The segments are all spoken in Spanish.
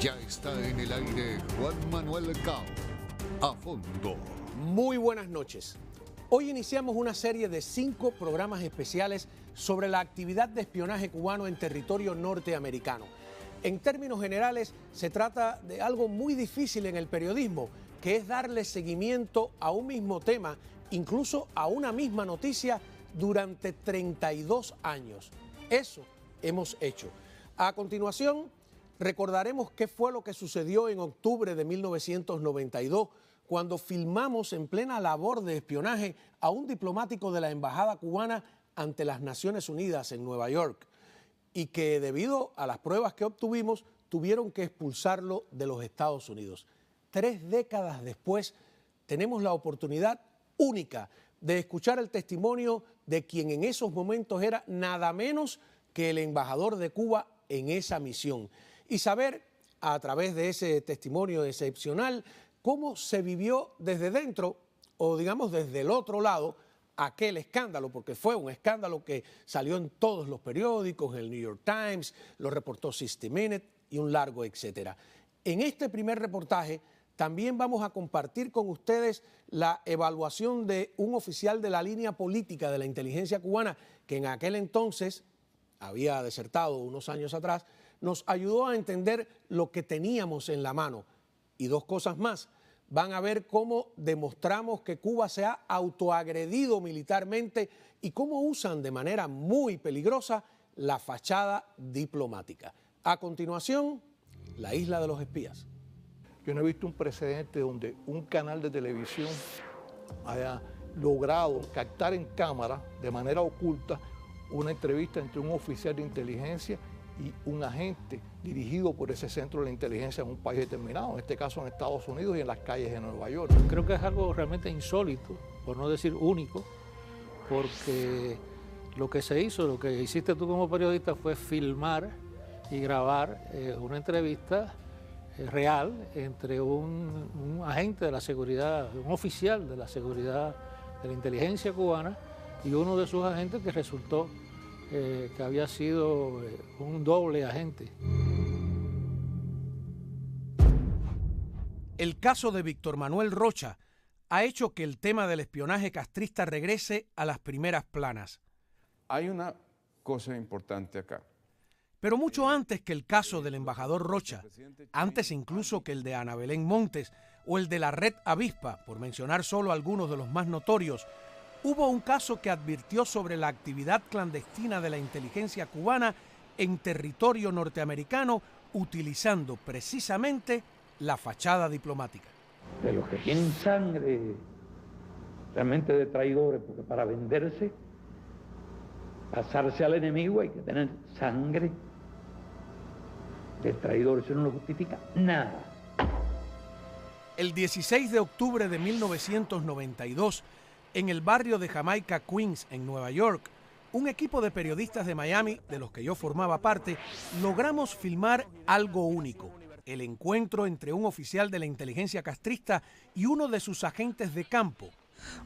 Ya está en el aire Juan Manuel Cao. A fondo. Muy buenas noches. Hoy iniciamos una serie de 5 programas especiales sobre la actividad de espionaje cubano en territorio norteamericano. En términos generales, se trata de algo muy difícil en el periodismo, que es darle seguimiento a un mismo tema, incluso a una misma noticia, durante 32 años. Eso hemos hecho. A continuación, recordaremos qué fue lo que sucedió en octubre de 1992, cuando filmamos en plena labor de espionaje a un diplomático de la Embajada cubana ante las Naciones Unidas en Nueva York, y que debido a las pruebas que obtuvimos, tuvieron que expulsarlo de los Estados Unidos. 3 décadas después, tenemos la oportunidad única de escuchar el testimonio de quien en esos momentos era nada menos que el embajador de Cuba en esa misión, y saber, a través de ese testimonio excepcional, cómo se vivió desde dentro, o digamos desde el otro lado, aquel escándalo, porque fue un escándalo que salió en todos los periódicos, el New York Times, lo reportó 60 Minutes y un largo etcétera. En este primer reportaje también vamos a compartir con ustedes la evaluación de un oficial de la línea política de la inteligencia cubana, que en aquel entonces había desertado unos años atrás, nos ayudó a entender lo que teníamos en la mano. Y 2 cosas más. Van a ver cómo demostramos que Cuba se ha autoagredido militarmente y cómo usan de manera muy peligrosa la fachada diplomática. A continuación, la isla de los espías. Yo no he visto un precedente donde un canal de televisión haya logrado captar en cámara de manera oculta una entrevista entre un oficial de inteligencia y un agente dirigido por ese centro de la inteligencia en un país determinado, en este caso en Estados Unidos y en las calles de Nueva York. Creo que es algo realmente insólito, por no decir único, porque lo que se hizo, lo que hiciste tú como periodista fue filmar y grabar una entrevista real entre un agente de la seguridad, un oficial de la seguridad de la inteligencia cubana y uno de sus agentes que resultó que había sido un doble agente. El caso de Víctor Manuel Rocha ha hecho que el tema del espionaje castrista regrese a las primeras planas. Hay una cosa importante acá. Pero mucho antes que el caso del embajador Rocha, antes incluso que el de Ana Belén Montes o el de la Red Avispa, por mencionar solo algunos de los más notorios, hubo un caso que advirtió sobre la actividad clandestina de la inteligencia cubana en territorio norteamericano, utilizando precisamente la fachada diplomática. De los que tienen sangre realmente de traidores, porque para venderse, pasarse al enemigo, hay que tener sangre de traidores, eso no lo justifica nada. El 16 de octubre de 1992, en el barrio de Jamaica, Queens, en Nueva York, un equipo de periodistas de Miami, de los que yo formaba parte, logramos filmar algo único: el encuentro entre un oficial de la inteligencia castrista y uno de sus agentes de campo.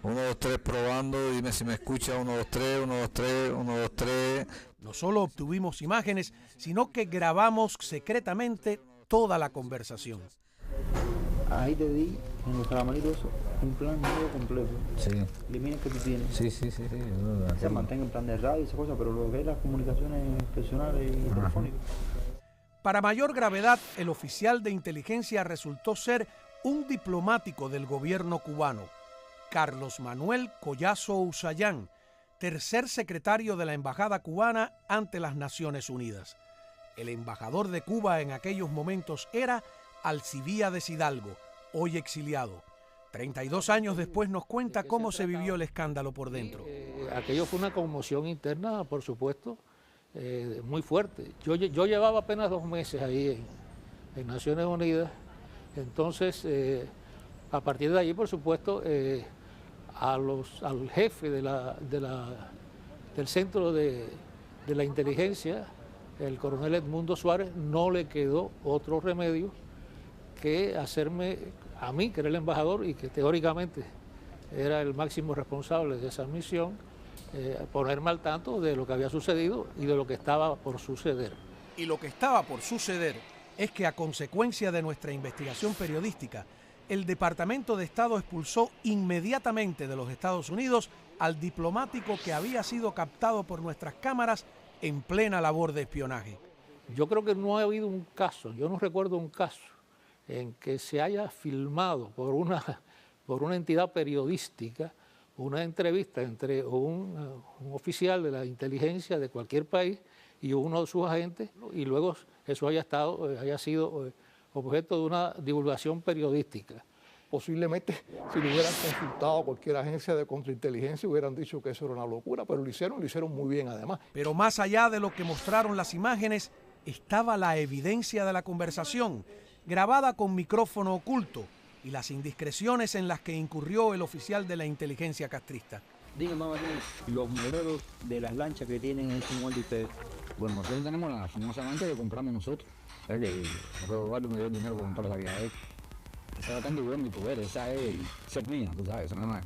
1, 2, 3 probando, dime si me escucha, 1, 2, 3, 1, 2, 3, 1, 2, 3. No solo obtuvimos imágenes, sino que grabamos secretamente toda la conversación. Ahí te di, en los calamaritos, un plan nuevo completo. Sí. Elimina que tú tienes. Sí. Se mantenga en plan de radio y esas cosas, pero lo que es las comunicaciones personales y telefónicas. Para mayor gravedad, el oficial de inteligencia resultó ser un diplomático del gobierno cubano, Carlos Manuel Collazo Usayán, tercer secretario de la Embajada cubana ante las Naciones Unidas. El embajador de Cuba en aquellos momentos era Alcibíades Hidalgo, hoy exiliado. 32 años después nos cuenta cómo se vivió el escándalo por dentro. Aquello fue una conmoción interna, por supuesto, muy fuerte. Yo llevaba apenas 2 meses ahí en Naciones Unidas, entonces a partir de allí, por supuesto, al jefe del centro de la inteligencia, el coronel Edmundo Suárez, no le quedó otro remedio que hacerme a mí, que era el embajador y que teóricamente era el máximo responsable de esa misión, ponerme al tanto de lo que había sucedido y de lo que estaba por suceder. Y lo que estaba por suceder es que a consecuencia de nuestra investigación periodística, el Departamento de Estado expulsó inmediatamente de los Estados Unidos al diplomático que había sido captado por nuestras cámaras en plena labor de espionaje. Yo creo que no ha habido un caso, yo no recuerdo un caso en que se haya filmado por una entidad periodística una entrevista entre un oficial de la inteligencia de cualquier país y uno de sus agentes, y luego eso haya sido objeto de una divulgación periodística. Posiblemente si lo hubieran consultado a cualquier agencia de contrainteligencia hubieran dicho que eso era una locura, pero lo hicieron muy bien además. Pero más allá de lo que mostraron las imágenes, estaba la evidencia de la conversación, grabada con micrófono oculto, y las indiscreciones en las que incurrió el oficial de la inteligencia castrista. Díganme, mamá, los modelos de las lanchas que tienen en su molde ustedes. Bueno, nosotros tenemos la famosa lancha que compramos nosotros. Es que nosotros vale me dio dinero para comprar la vida. Esa la tengo yo en mi poder, esa es mía, tú sabes, esa nada más.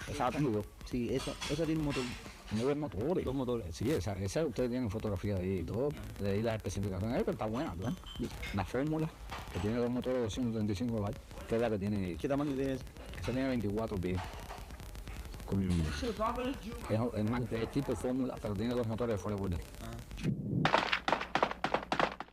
Esa la tengo yo. Sí, esa tiene un motor. No es motores. Dos motores. Sí, esa ustedes tienen fotografía de ahí y todo, de ahí las especificaciones, pero está buena, ¿no? La fórmula, que tiene dos motores de 235 caballos, que es la que tiene. ¿Qué tamaño tiene esa? Esa tiene 24 pies. Es más de tipo fórmula, pero tiene dos motores de Ford Wilder.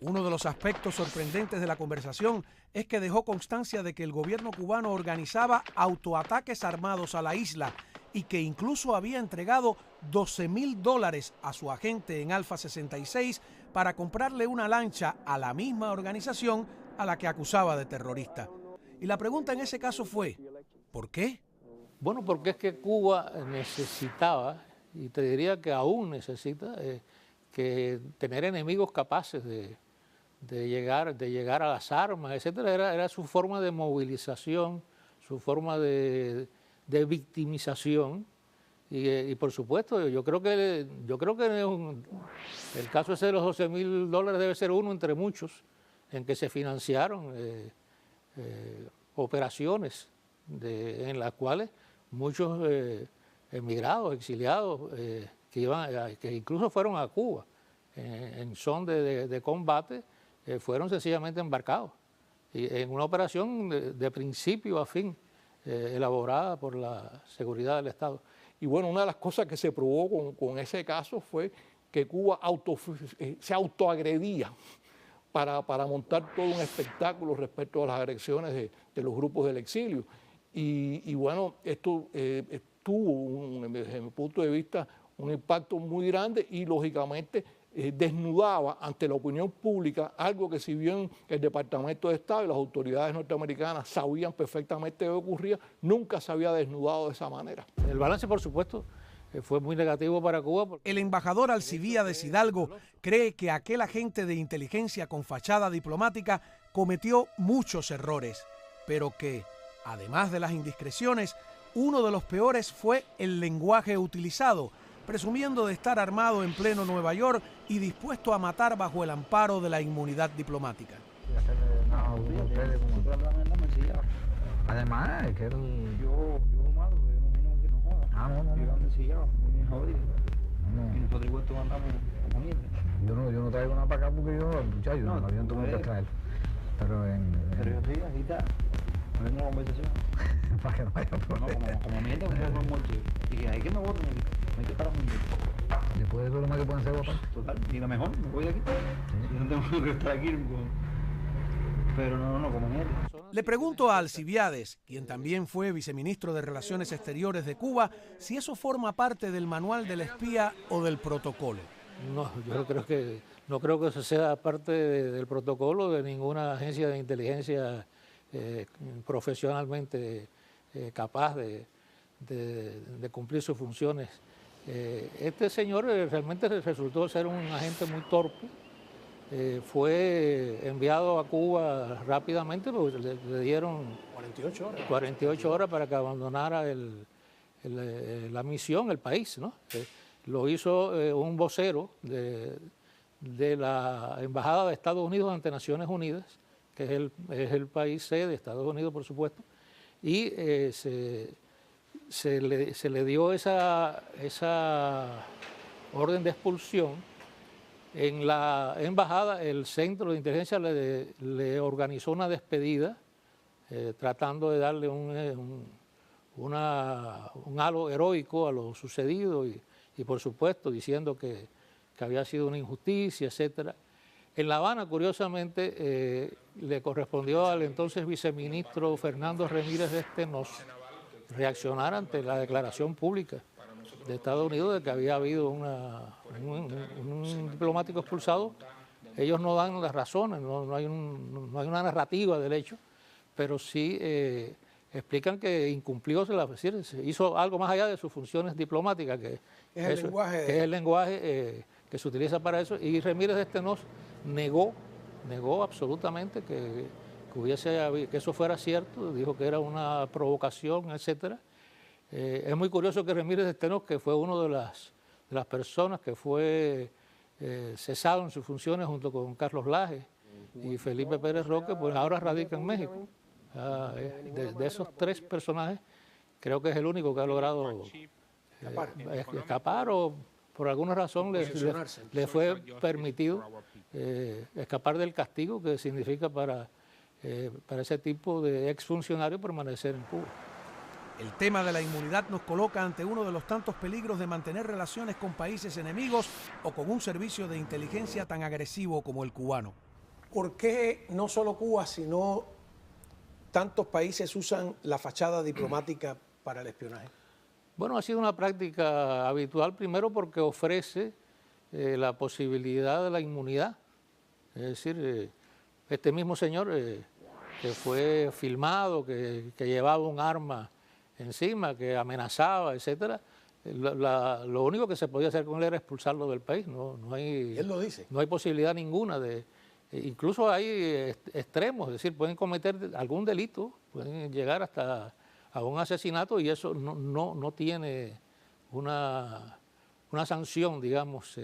Uno de los aspectos sorprendentes de la conversación es que dejó constancia de que el gobierno cubano organizaba autoataques armados a la isla y que incluso había entregado $12,000 a su agente en Alfa 66 para comprarle una lancha a la misma organización a la que acusaba de terrorista. Y la pregunta en ese caso fue, ¿por qué? Bueno, porque es que Cuba necesitaba, y te diría que aún necesita, que tener enemigos capaces de llegar a las armas, etcétera. Era su forma de movilización, su forma de victimización. Y por supuesto, yo creo que el caso ese de los $12,000 debe ser uno entre muchos en que se financiaron operaciones en las cuales muchos emigrados, exiliados, que incluso fueron a Cuba en son de combate, fueron sencillamente embarcados y en una operación de principio a fin, elaborada por la seguridad del Estado. Y bueno, una de las cosas que se probó con ese caso fue que Cuba se autoagredía para montar todo un espectáculo respecto a las agresiones de los grupos del exilio. Y bueno, esto tuvo, desde mi punto de vista, un impacto muy grande y lógicamente desnudaba ante la opinión pública algo que, si bien el Departamento de Estado y las autoridades norteamericanas sabían perfectamente lo que ocurría, nunca se había desnudado de esa manera. El balance, por supuesto, fue muy negativo para Cuba. El embajador Alcibíades Hidalgo cree que aquel agente de inteligencia con fachada diplomática cometió muchos errores, pero que, además de las indiscreciones, uno de los peores fue el lenguaje utilizado, presumiendo de estar armado en pleno Nueva York y dispuesto a matar bajo el amparo de la inmunidad diplomática. Además, es que Yo malo, yo no joda. Yo ando ensillado, muy jodido. Y nosotros igual andamos como mierda. yo no traigo nada para acá porque yo, muchachos, no avión tengo que traer. Pero yo sí, así está. No tengo conversación. para que no haya problema. No, como mierda, como muerto. Y que hay que me voten aquí. No hay que parar un día. Después de todo lo más que pueden ser votar. Total, y lo mejor, me voy de aquí. Sí. Y no tengo que estar aquí. Pero no, como mierda. Le pregunto a Alcibíades, quien también fue viceministro de Relaciones Exteriores de Cuba, si eso forma parte del manual del espía o del protocolo. No, no creo que eso sea parte del protocolo de ninguna agencia de inteligencia profesionalmente capaz de cumplir sus funciones. Este señor realmente resultó ser un agente muy torpe. Fue enviado a Cuba rápidamente, porque le dieron 48 horas para que abandonara la misión, el país, ¿no? Lo hizo un vocero de la Embajada de Estados Unidos ante Naciones Unidas, que es el país sede de Estados Unidos, por supuesto, y se le dio esa orden de expulsión En la embajada, el centro de inteligencia le organizó una despedida, tratando de darle un halo heroico a lo sucedido y por supuesto diciendo que había sido una injusticia, etcétera. En La Habana, curiosamente, le correspondió al entonces viceministro Fernando Ramírez de Stenós reaccionar ante la declaración pública de Estados Unidos de que había habido un diplomático expulsado. Ellos no dan las razones, no hay una narrativa del hecho, pero sí explican que incumplió, es decir, hizo algo más allá de sus funciones diplomáticas, que es el lenguaje que se utiliza para eso, y Ramírez de Stenós negó absolutamente que eso fuera cierto, dijo que era una provocación, etcétera. Es muy curioso que Ramírez de Stenós, que fue uno de las personas que fue cesado en sus funciones junto con Carlos Laje y Felipe Pérez Roque, pues ahora radica en México. De esos tres personajes, creo que es el único que ha logrado escapar o por alguna razón le fue permitido escapar del castigo que significa para ese tipo de exfuncionario permanecer en Cuba. El tema de la inmunidad nos coloca ante uno de los tantos peligros de mantener relaciones con países enemigos o con un servicio de inteligencia tan agresivo como el cubano. ¿Por qué no solo Cuba, sino tantos países usan la fachada diplomática para el espionaje? Bueno, ha sido una práctica habitual, primero porque ofrece la posibilidad de la inmunidad. Es decir, este mismo señor que fue filmado, que llevaba un arma encima, que amenazaba, etcétera, lo único que se podía hacer con él era expulsarlo del país. No hay, él lo dice. No hay posibilidad ninguna de... Incluso hay extremos, es decir, pueden cometer algún delito, pueden llegar hasta a un asesinato y eso no tiene una sanción, digamos,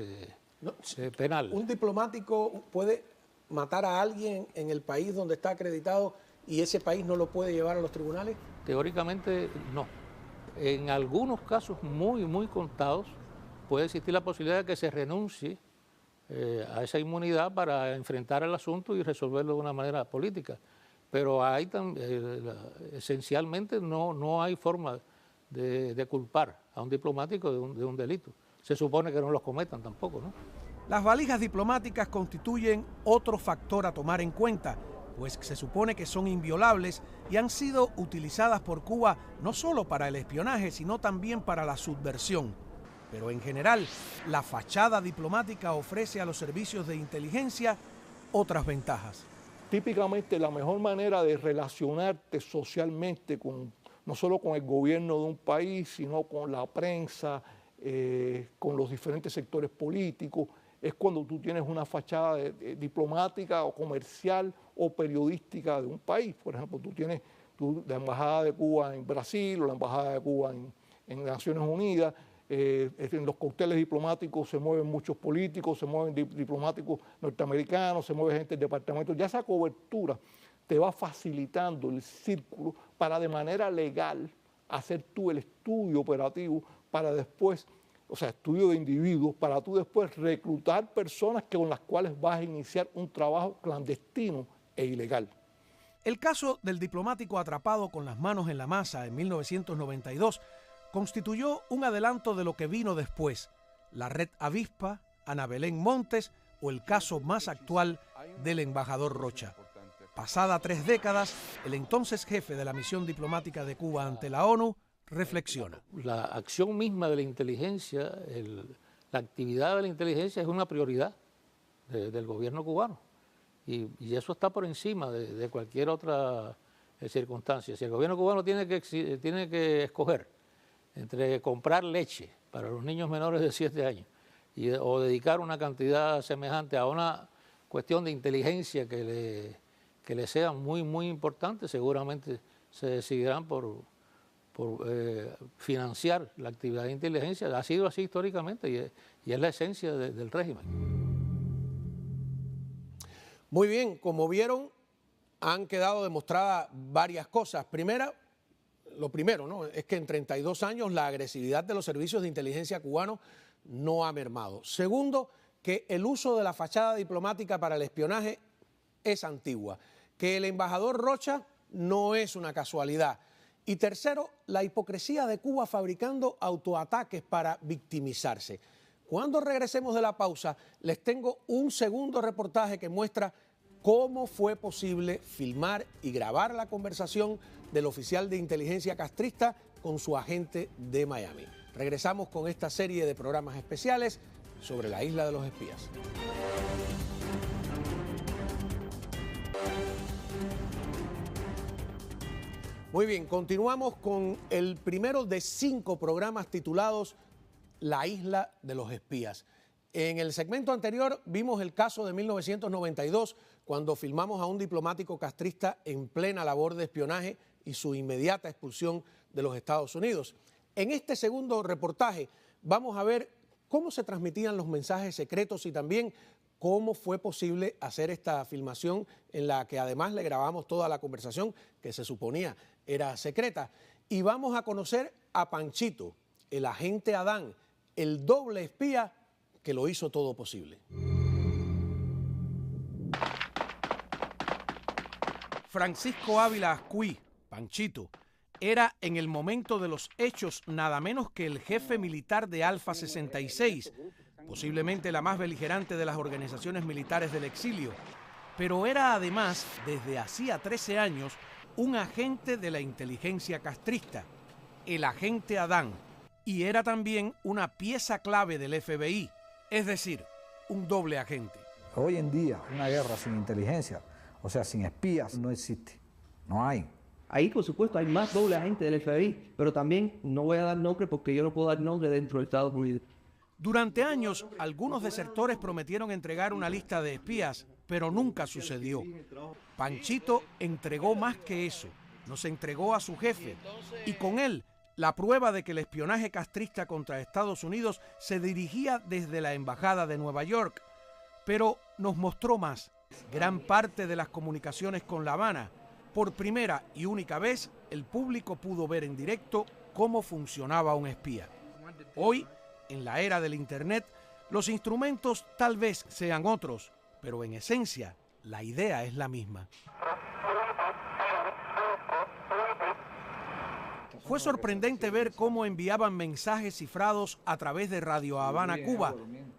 penal. ¿Un diplomático puede matar a alguien en el país donde está acreditado y ese país no lo puede llevar a los tribunales? Teóricamente no. En algunos casos muy contados puede existir la posibilidad de que se renuncie a esa inmunidad para enfrentar el asunto y resolverlo de una manera política. Pero hay esencialmente no hay forma de culpar a un diplomático de un delito. Se supone que no los cometan tampoco, ¿no? Las valijas diplomáticas constituyen otro factor a tomar en cuenta, pues se supone que son inviolables y han sido utilizadas por Cuba no solo para el espionaje, sino también para la subversión. Pero en general, la fachada diplomática ofrece a los servicios de inteligencia otras ventajas. Típicamente la mejor manera de relacionarte socialmente no solo con el gobierno de un país, sino con la prensa, con los diferentes sectores políticos, es cuando tú tienes una fachada diplomática o comercial o periodística de un país. Por ejemplo, tú tienes la Embajada de Cuba en Brasil o la Embajada de Cuba en Naciones Unidas. En los cócteles diplomáticos se mueven muchos políticos, se mueven diplomáticos norteamericanos, se mueve gente del departamento. Ya esa cobertura te va facilitando el círculo para de manera legal hacer tú el estudio operativo para después, o sea, estudio de individuos, para tú después reclutar personas con las cuales vas a iniciar un trabajo clandestino e ilegal. El caso del diplomático atrapado con las manos en la masa en 1992 constituyó un adelanto de lo que vino después, la red Avispa, Ana Belén Montes o el caso más actual del embajador Rocha. Pasada 3 décadas, el entonces jefe de la misión diplomática de Cuba ante la ONU reflexiona. La acción misma de la inteligencia, la actividad de la inteligencia es una prioridad del gobierno cubano y eso está por encima de cualquier otra circunstancia. Si el gobierno cubano tiene que escoger entre comprar leche para los niños menores de 7 años o dedicar una cantidad semejante a una cuestión de inteligencia que le sea muy importante, seguramente se decidirán por financiar la actividad de inteligencia. Ha sido así históricamente y es la esencia del régimen. Muy bien, como vieron, han quedado demostradas varias cosas. Lo primero, ¿no?, es que en 32 años la agresividad de los servicios de inteligencia cubanos no ha mermado. Segundo, que el uso de la fachada diplomática para el espionaje es antigua, que el embajador Rocha no es una casualidad. Y tercero, la hipocresía de Cuba fabricando autoataques para victimizarse. Cuando regresemos de la pausa, les tengo un segundo reportaje que muestra cómo fue posible filmar y grabar la conversación del oficial de inteligencia castrista con su agente de Miami. Regresamos con esta serie de programas especiales sobre la isla de los espías. Muy bien, continuamos con el primero de 5 programas titulados La isla de los espías. En el segmento anterior vimos el caso de 1992, cuando filmamos a un diplomático castrista en plena labor de espionaje y su inmediata expulsión de los Estados Unidos. En este segundo reportaje vamos a ver cómo se transmitían los mensajes secretos y también cómo fue posible hacer esta filmación en la que además le grabamos toda la conversación que se suponía era secreta. Y vamos a conocer a Panchito, el agente Adán, el doble espía que lo hizo todo posible. Francisco Ávila Ascuí, Panchito, era en el momento de los hechos nada menos que el jefe militar de Alfa 66, posiblemente la más beligerante de las organizaciones militares del exilio, pero era además, desde hacía 13 años, un agente de la inteligencia castrista, el agente Adán, y era también una pieza clave del FBI, es decir, un doble agente. Hoy en día, una guerra sin inteligencia, o sea, sin espías, no existe, no hay. Ahí, por supuesto, hay más doble agentes del FBI, pero también no voy a dar nombre porque yo no puedo dar nombre dentro de Estados Unidos. Durante años, algunos desertores prometieron entregar una lista de espías, pero nunca sucedió. Panchito entregó más que eso, nos entregó a su jefe, y con él la prueba de que el espionaje castrista contra Estados Unidos se dirigía desde la Embajada de Nueva York, pero nos mostró más, gran parte de las comunicaciones con La Habana. Por primera y única vez, el público pudo ver en directo cómo funcionaba un espía. Hoy, en la era del Internet, los instrumentos tal vez sean otros, pero en esencia, la idea es la misma. Fue sorprendente ver cómo enviaban mensajes cifrados a través de Radio Habana, Cuba,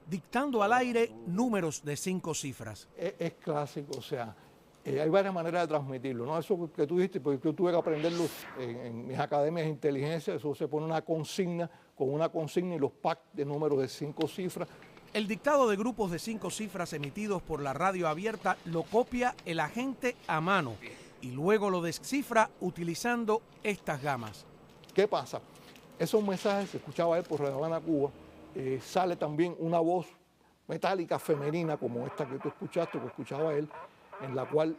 dictando al aire números de 5 cifras. Es clásico, o sea, hay varias maneras de transmitirlo, ¿no? Eso que tú dijiste, porque yo tuve que aprenderlo en mis academias de inteligencia, eso se pone una consigna, con una consigna y los packs de números de 5 cifras. El dictado de grupos de 5 cifras emitidos por la radio abierta lo copia el agente a mano y luego lo descifra utilizando estas gamas. ¿Qué pasa? Esos mensajes se escuchaba él por Radio Habana, Cuba, sale también una voz metálica femenina como esta que tú escuchaste, que escuchaba él, en la cual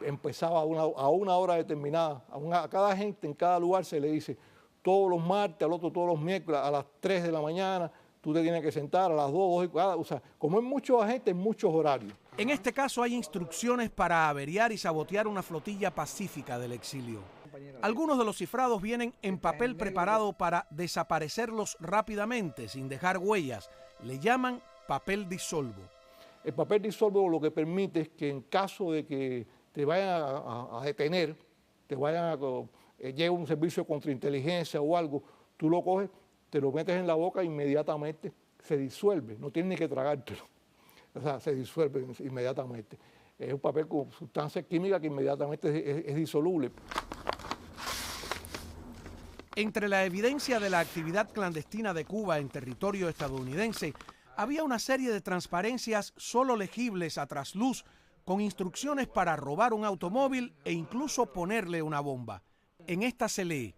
empezaba a una hora determinada. A cada gente en cada lugar se le dice todos los martes, al otro todos los miércoles, a las 3 de la mañana, tú te tienes que sentar a las 2 y cada, o sea, como hay muchos agentes, en muchos horarios. En este caso hay instrucciones para averiar y sabotear una flotilla pacífica del exilio. Algunos de los cifrados vienen en papel preparado para desaparecerlos rápidamente, sin dejar huellas. Le llaman papel disolvo. El papel disolvo lo que permite es que en caso de que te vayan a detener, llegue un servicio de contrainteligencia o algo, tú lo coges, te lo metes en la boca e inmediatamente se disuelve, no tienes ni que tragártelo, o sea, se disuelve inmediatamente. Es un papel con sustancia química que inmediatamente es disoluble. Entre la evidencia de la actividad clandestina de Cuba en territorio estadounidense, había una serie de transparencias solo legibles a trasluz, con instrucciones para robar un automóvil e incluso ponerle una bomba. En esta se lee: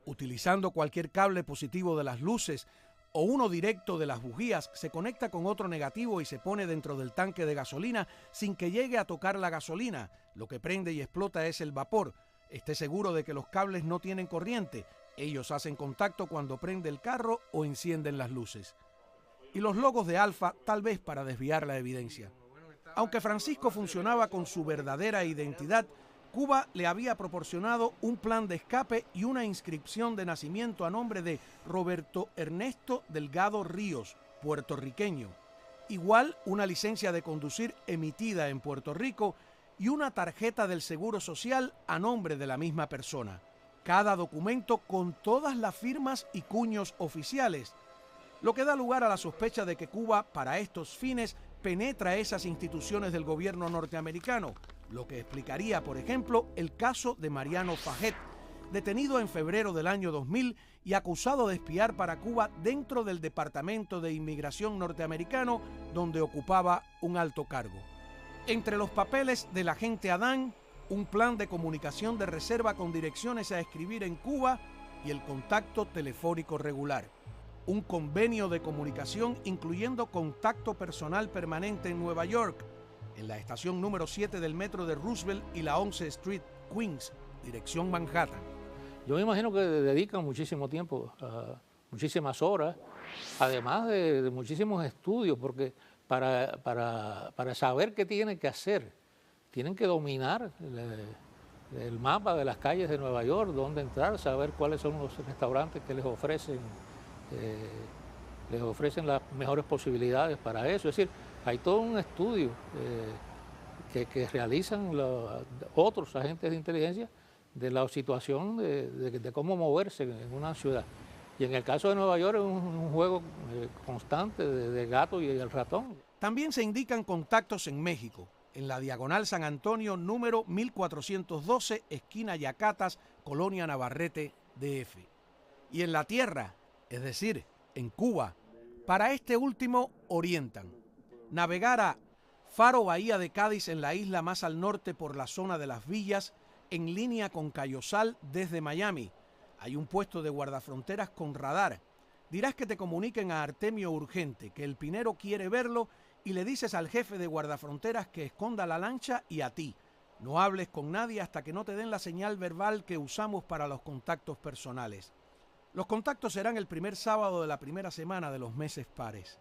utilizando cualquier cable positivo de las luces o uno directo de las bujías, se conecta con otro negativo y se pone dentro del tanque de gasolina sin que llegue a tocar la gasolina. Lo que prende y explota es el vapor. Esté seguro de que los cables no tienen corriente. Ellos hacen contacto cuando prende el carro o encienden las luces. Y los logos de Alfa, tal vez para desviar la evidencia. Aunque Francisco funcionaba con su verdadera identidad, Cuba le había proporcionado un plan de escape y una inscripción de nacimiento a nombre de Roberto Ernesto Delgado Ríos, puertorriqueño. igual una licencia de conducir emitida en Puerto Rico y una tarjeta del Seguro Social a nombre de la misma persona. Cada documento con todas las firmas y cuños oficiales, lo que da lugar a la sospecha de que Cuba, para estos fines, penetra esas instituciones del gobierno norteamericano, lo que explicaría, por ejemplo, el caso de Mariano Faget, detenido en febrero del año 2000 y acusado de espiar para Cuba dentro del Departamento de Inmigración norteamericano, donde ocupaba un alto cargo. Entre los papeles del agente Adán, un plan de comunicación de reserva con direcciones a escribir en Cuba y el contacto telefónico regular. Un convenio de comunicación incluyendo contacto personal permanente en Nueva York, en la estación número 7 del metro de Roosevelt y la 11 Street, Queens, dirección Manhattan. Yo me imagino que dedican muchísimo tiempo, muchísimas horas, además de muchísimos estudios, porque para saber qué tienen que hacer, tienen que dominar el mapa de las calles de Nueva York, dónde entrar, saber cuáles son los restaurantes que les ofrecen las mejores posibilidades para eso. Es decir, hay todo un estudio que realizan otros agentes de inteligencia de la situación de cómo moverse en una ciudad. Y en el caso de Nueva York es un juego constante de gato y el ratón. También se indican contactos en México, en la Diagonal San Antonio número 1412, esquina Yacatas, Colonia Navarrete, DF. Y en la tierra, es decir, en Cuba, para este último orientan. Navegar a Faro Bahía de Cádiz en la isla más al norte por la zona de Las Villas, en línea con Cayosal desde Miami. Hay un puesto de guardafronteras con radar. Dirás que te comuniquen a Artemio urgente, que el Pinero quiere verlo y le dices al jefe de guardafronteras que esconda la lancha y a ti. No hables con nadie hasta que no te den la señal verbal que usamos para los contactos personales. Los contactos serán el primer sábado de la primera semana de los meses pares.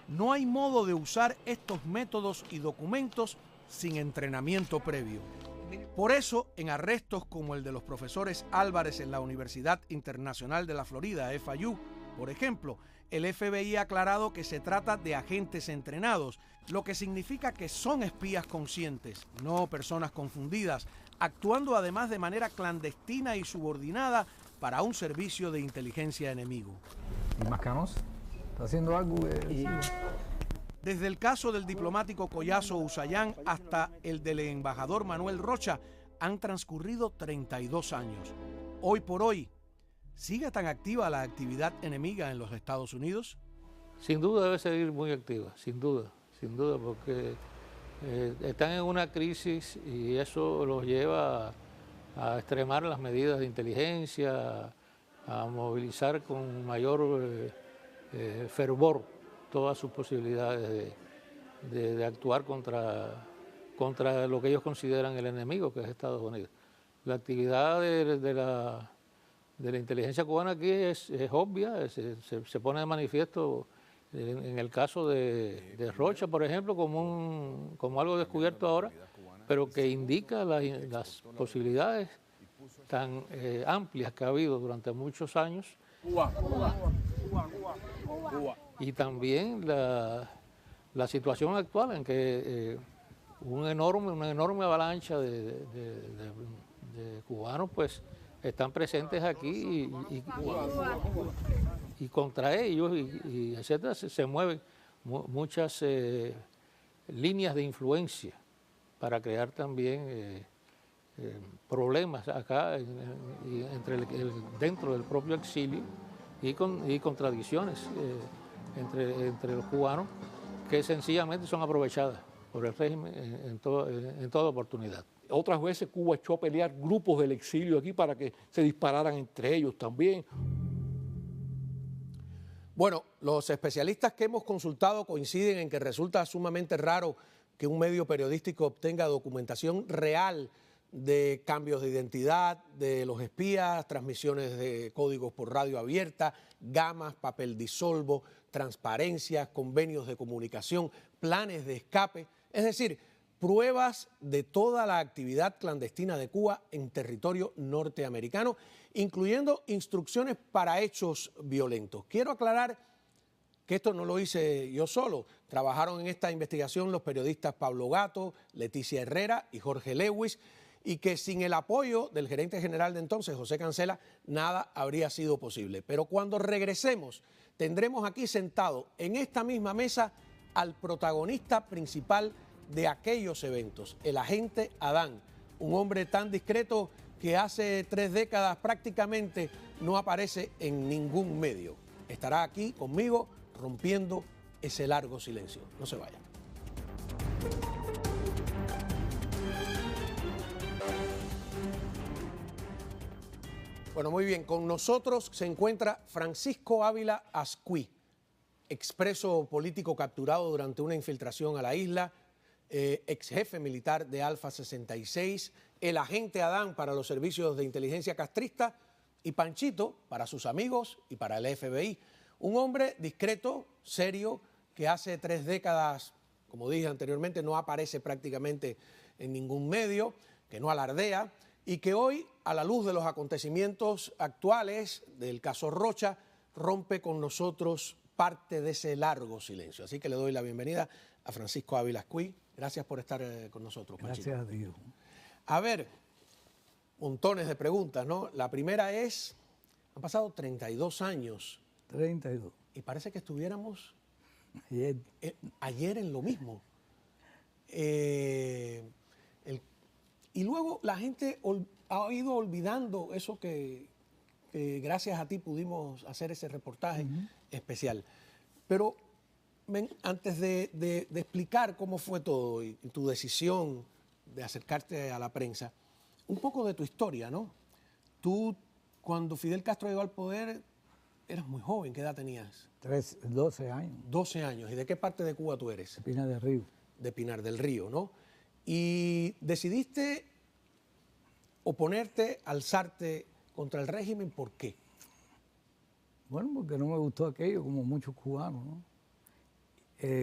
No hay modo de usar estos métodos y documentos sin entrenamiento previo. Por eso, en arrestos como el de los profesores Álvarez en la Universidad Internacional de la Florida, FIU, por ejemplo, el FBI ha aclarado que se trata de agentes entrenados, lo que significa que son espías conscientes, no personas confundidas, actuando además de manera clandestina y subordinada para un servicio de inteligencia enemigo. ¿Y Mascanos? ¿Está haciendo algo? Desde el caso del diplomático Collazo Usayán hasta el del embajador Manuel Rocha, han transcurrido 32 años. Hoy por hoy, ¿sigue tan activa la actividad enemiga en los Estados Unidos? Sin duda debe seguir muy activa, sin duda, porque están en una crisis y eso los lleva a extremar las medidas de inteligencia, a movilizar con mayor fervor todas sus posibilidades de actuar contra lo que ellos consideran el enemigo, que es Estados Unidos. La actividad de la inteligencia cubana aquí es obvia, se pone de manifiesto en el caso de Rocha, por ejemplo, como algo descubierto ahora, pero que indica las posibilidades tan amplias que ha habido durante muchos años. Y también la situación actual en que una enorme avalancha de cubanos pues están presentes aquí y contra ellos y etcétera se mueven muchas líneas de influencia para crear también problemas acá dentro del propio exilio y contradicciones entre los cubanos que sencillamente son aprovechadas por el régimen en toda oportunidad. Otras veces Cuba echó a pelear grupos del exilio aquí para que se dispararan entre ellos también. Bueno, los especialistas que hemos consultado coinciden en que resulta sumamente raro que un medio periodístico obtenga documentación real de cambios de identidad de los espías, transmisiones de códigos por radio abierta, gamas, papel disolvo, transparencias, convenios de comunicación, planes de escape, es decir, pruebas de toda la actividad clandestina de Cuba en territorio norteamericano, incluyendo instrucciones para hechos violentos. Quiero aclarar que esto no lo hice yo solo. Trabajaron en esta investigación los periodistas Pablo Gato, Leticia Herrera y Jorge Lewis, y que sin el apoyo del gerente general de entonces, José Cancela, nada habría sido posible. Pero cuando regresemos, tendremos aquí sentado en esta misma mesa al protagonista principal de aquellos eventos, el agente Adán, un hombre tan discreto que hace 3 décadas prácticamente no aparece en ningún medio. Estará aquí conmigo rompiendo ese largo silencio. No se vayan. Bueno, muy bien. Con nosotros se encuentra Francisco Ávila Ascuí, expreso político capturado durante una infiltración a la isla, ex jefe militar de Alfa 66, el agente Adán para los servicios de inteligencia castrista y Panchito para sus amigos y para el FBI. Un hombre discreto, serio, que hace 3 décadas, como dije anteriormente, no aparece prácticamente en ningún medio, que no alardea y que hoy, a la luz de los acontecimientos actuales del caso Rocha, rompe con nosotros parte de ese largo silencio. Así que le doy la bienvenida a Francisco Ávila Ascuí. Gracias por estar con nosotros, Panchito. Gracias a Dios. A ver, montones de preguntas, ¿no? La primera es, han pasado 32 años. 32. Y parece que estuviéramos ayer, ayer en lo mismo. Y luego la gente ha ido olvidando eso que gracias a ti pudimos hacer ese reportaje especial. Pero antes de explicar cómo fue todo y tu decisión de acercarte a la prensa, un poco de tu historia, ¿no? Tú, cuando Fidel Castro llegó al poder, eras muy joven. ¿Qué edad tenías? 12 años. 12 años. ¿Y de qué parte de Cuba tú eres? De Pinar del Río. De Pinar del Río, ¿no? Y decidiste oponerte, alzarte contra el régimen, ¿por qué? Bueno, porque no me gustó aquello, como muchos cubanos, ¿no?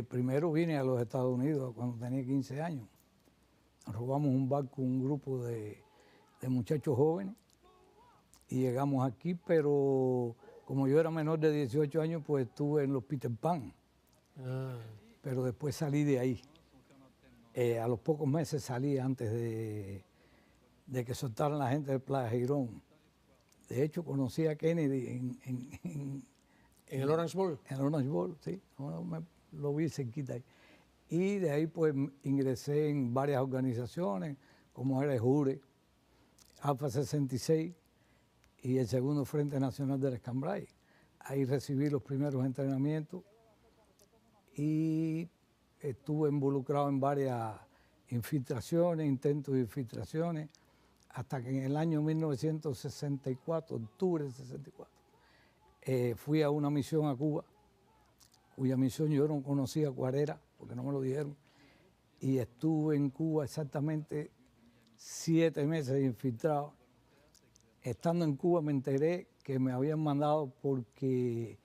Primero vine a los Estados Unidos cuando tenía 15 años. Robamos un barco, un grupo de muchachos jóvenes, y llegamos aquí, pero como yo era menor de 18 años, pues estuve en los Peter Pan. Pero después salí de ahí. A los pocos meses salí antes de que soltaran la gente de Playa Girón. De hecho, conocí a Kennedy ¿En el Orange Bowl? En el Orange Bowl, sí. Lo vi cerquita ahí. Y de ahí pues ingresé en varias organizaciones, como era el Jure, Alfa 66 y el Segundo Frente Nacional del Escambray. Ahí recibí los primeros entrenamientos y estuve involucrado en varias infiltraciones, intentos de infiltraciones, hasta que en el año 1964, octubre del 64, fui a una misión a Cuba, cuya misión yo no conocía cuál era, porque no me lo dijeron, y estuve en Cuba exactamente 7 meses infiltrado. Estando en Cuba me enteré que me habían mandado porque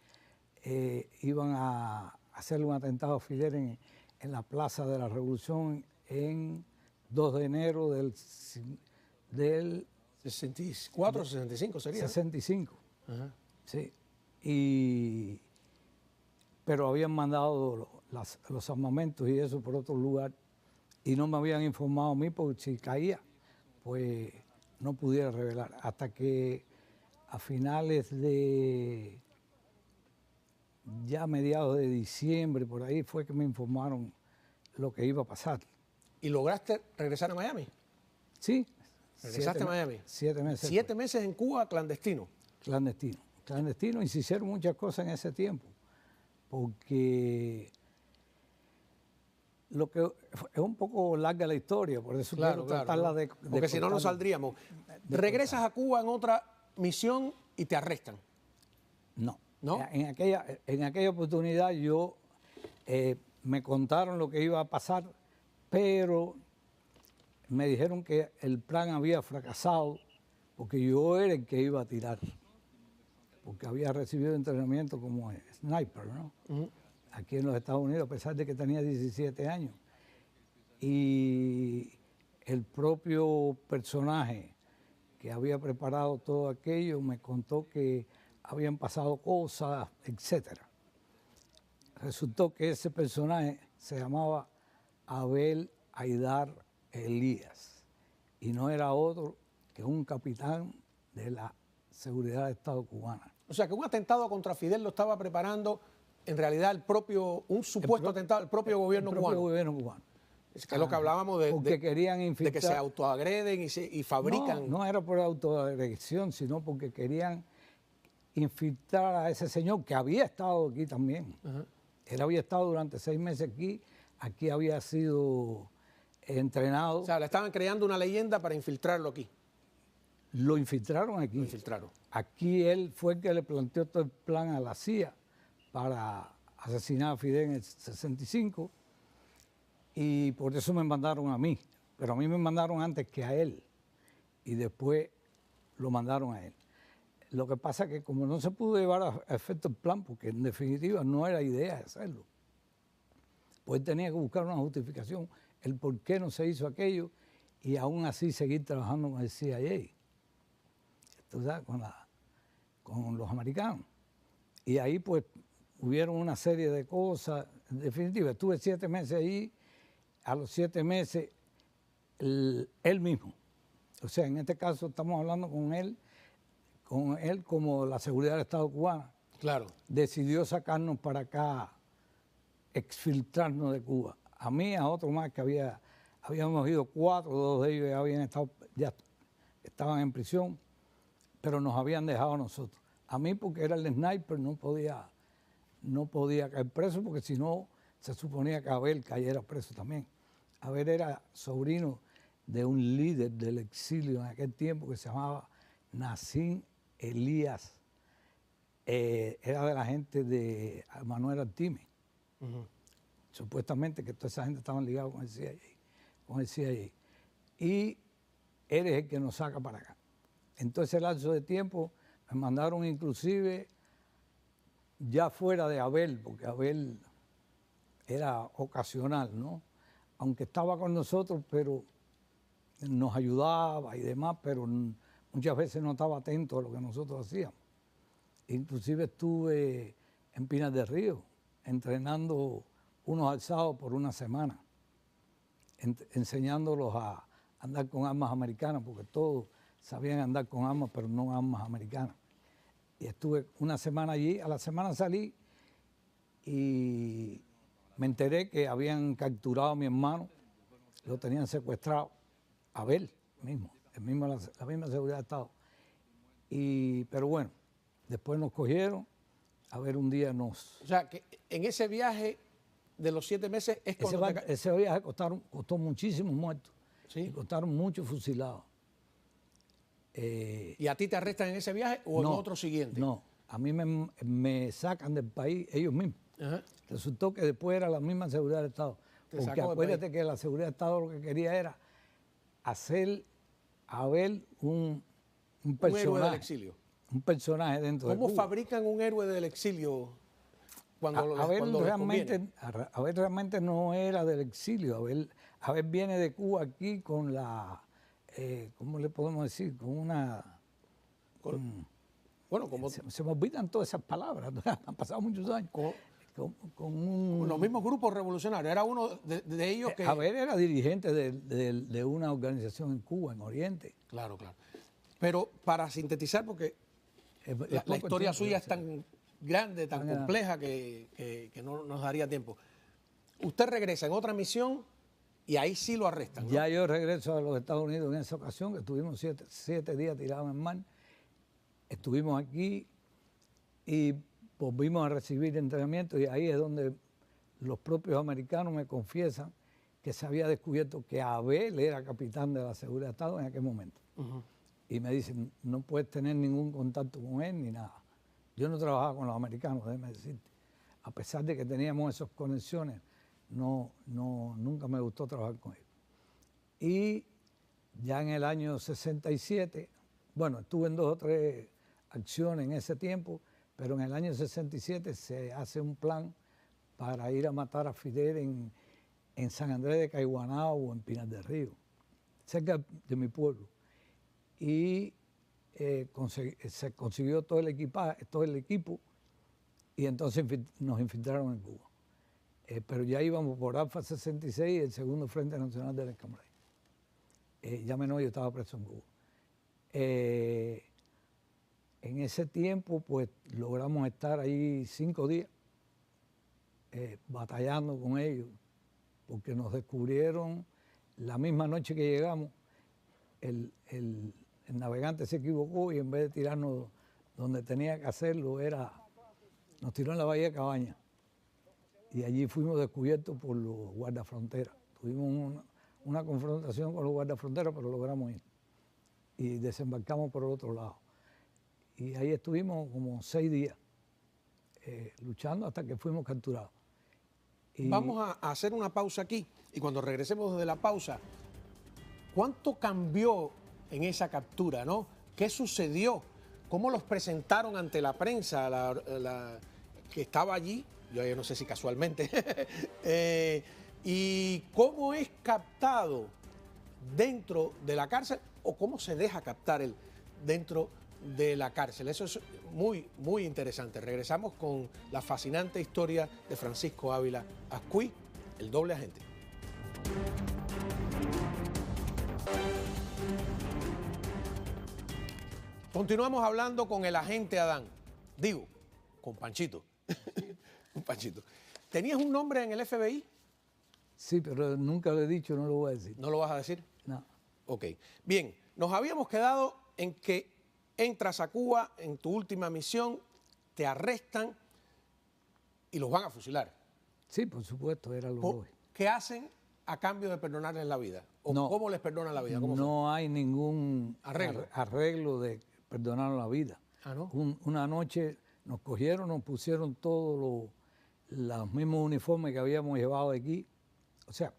iban a hacerle un atentado a Fidel en la Plaza de la Revolución en 2 de enero del 64 o 65 sería. 65, Ajá. sí. Pero habían mandado los armamentos y eso por otro lugar y no me habían informado a mí porque si caía, pues no pudiera revelar. Hasta que a finales de, ya mediados de diciembre, por ahí fue que me informaron lo que iba a pasar. ¿Y lograste regresar a Miami? Sí. ¿Regresaste a Miami? 7 meses. 7 meses en Cuba, clandestino. Clandestino, y se hicieron muchas cosas en ese tiempo, porque lo que es un poco larga la historia, por eso quiero tratarla de porque si no, no saldríamos. ¿Regresas a Cuba en otra misión y te arrestan? No. ¿No? En aquella oportunidad yo me contaron lo que iba a pasar, pero me dijeron que el plan había fracasado porque yo era el que iba a tirar, porque había recibido entrenamiento como sniper, ¿no? Aquí en los Estados Unidos, a pesar de que tenía 17 años. Y el propio personaje que había preparado todo aquello me contó que habían pasado cosas, etc. resultó que ese personaje se llamaba Abel Aidar Elías y no era otro que un capitán de la Seguridad del Estado cubana. O sea, que un atentado contra Fidel lo estaba preparando en realidad un supuesto atentado del propio gobierno cubano. El propio gobierno cubano. Es que es lo que hablábamos de querían infiltrar, de que se autoagreden y fabrican. No era por autoagresión, sino porque querían infiltrar a ese señor que había estado aquí también. Él había estado durante 6 meses aquí había sido entrenado. O sea, le estaban creando una leyenda para infiltrarlo aquí. Lo infiltraron aquí. Lo infiltraron. Aquí él fue el que le planteó todo el plan a la CIA para asesinar a Fidel en el 65 y por eso me mandaron a mí. Pero a mí me mandaron antes que a él y después lo mandaron a él. Lo que pasa es que como no se pudo llevar a efecto el plan, porque en definitiva no era idea de hacerlo, pues tenía que buscar una justificación, el por qué no se hizo aquello y aún así seguir trabajando con el CIA. Tú sabes, con los americanos. Y ahí pues hubieron una serie de cosas. En definitiva, estuve 7 meses ahí. A los 7 meses, él mismo, o sea, en este caso estamos hablando con él como la seguridad del Estado cubano. Claro. Decidió sacarnos para acá, exfiltrarnos de Cuba. A mí, a otro más que habíamos ido 4, 2 de ellos ya estaban en prisión, pero nos habían dejado a nosotros. A mí porque era el sniper no podía caer preso porque si no se suponía que Abel cayera preso también. Abel era sobrino de un líder del exilio en aquel tiempo que se llamaba Nassim Elías. Era de la gente de Manuel Artime. Supuestamente que toda esa gente estaban ligados con el CIA. Y él es el que nos saca para acá. Entonces, el lapso de tiempo me mandaron inclusive ya fuera de Abel, porque Abel era ocasional, ¿no? Aunque estaba con nosotros, pero nos ayudaba y demás, pero muchas veces no estaba atento a lo que nosotros hacíamos. Inclusive estuve en Pinas del Río, entrenando unos alzados por una semana, enseñándolos a andar con armas americanas, porque todos sabían andar con armas, pero no armas americanas. Y estuve una semana allí, a la semana salí y me enteré que habían capturado a mi hermano, lo tenían secuestrado, Abel mismo, la misma seguridad de Estado. Pero bueno, después nos cogieron, a ver un día nos... O sea, que en ese viaje de los 7 meses es cuando... Ese viaje costó muchísimos muertos, ¿sí? Y costaron muchos fusilados. ¿Y a ti te arrestan en ese viaje o no, en otro siguiente? No, a mí me sacan del país ellos mismos. Resultó que después era la misma seguridad del Estado. Porque acuérdate que la seguridad del Estado lo que quería era hacer a Abel un personaje. Un héroe del exilio. Un personaje dentro de Cuba. ¿Cómo fabrican un héroe del exilio cuando Abel realmente no era del exilio. Abel viene de Cuba aquí con la... ¿cómo le podemos decir? Con una... bueno, como... Se me olvidan todas esas palabras, han pasado muchos años. Con los mismos grupos revolucionarios, era uno de ellos que... Abel era dirigente de una organización en Cuba, en Oriente. Claro, claro. Pero para sintetizar, porque la historia suya es tan grande, tan compleja que no nos daría tiempo. Usted regresa en otra misión y ahí sí lo arrestan, ¿no? Ya yo regreso a los Estados Unidos en esa ocasión, que estuvimos 7 días tirados en mar. Estuvimos aquí y volvimos a recibir entrenamiento y ahí es donde los propios americanos me confiesan que se había descubierto que Abel era capitán de la seguridad de Estado en aquel momento. Y me dicen, no puedes tener ningún contacto con él ni nada. Yo no trabajaba con los americanos, déjame decirte. A pesar de que teníamos esas conexiones, nunca me gustó trabajar con él. Y ya en el año 67, bueno, estuve en 2 o 3 acciones en ese tiempo, pero en el año 67 se hace un plan para ir a matar a Fidel en San Andrés de Caiguanao o en Pinas del Río, cerca de mi pueblo. Y se consiguió todo el equipo y entonces nos infiltraron en Cuba. pero ya íbamos por Alfa 66, el segundo Frente Nacional del Escambray. Ya Menoyo estaba preso en Cuba. En ese tiempo, pues, logramos estar ahí 5 días batallando con ellos, porque nos descubrieron la misma noche que llegamos. El navegante se equivocó y en vez de tirarnos donde tenía que hacerlo, nos tiró en la bahía de Cabaña. Y allí fuimos descubiertos por los guardafronteras. Tuvimos una confrontación con los guardafronteras, pero logramos ir. Y desembarcamos por el otro lado. Y ahí estuvimos como 6 días luchando hasta que fuimos capturados. Vamos a hacer una pausa aquí y cuando regresemos de la pausa, ¿cuánto cambió en esa captura, no? ¿Qué sucedió? ¿Cómo los presentaron ante la prensa que estaba allí? Yo no sé si casualmente. ¿Y cómo es captado dentro de la cárcel o cómo se deja captar él dentro de la cárcel? Eso es muy, muy interesante. Regresamos con la fascinante historia de Francisco Ávila Ascuy, el doble agente. Continuamos hablando con el agente Adán. Digo, con Panchito. Con Panchito. ¿Tenías un nombre en el FBI? Sí, pero nunca lo he dicho, no lo voy a decir. ¿No lo vas a decir? No. Ok. Bien, nos habíamos quedado en que entras a Cuba en tu última misión, te arrestan y los van a fusilar. Sí, por supuesto, era lo lógico. ¿Qué hacen a cambio de perdonarles la vida? ¿O no, cómo les perdonan la vida? ¿Cómo no hay ningún arreglo de perdonar la vida. ¿Ah, no? Una noche nos cogieron, nos pusieron todos los mismos uniformes que habíamos llevado de aquí, o sea,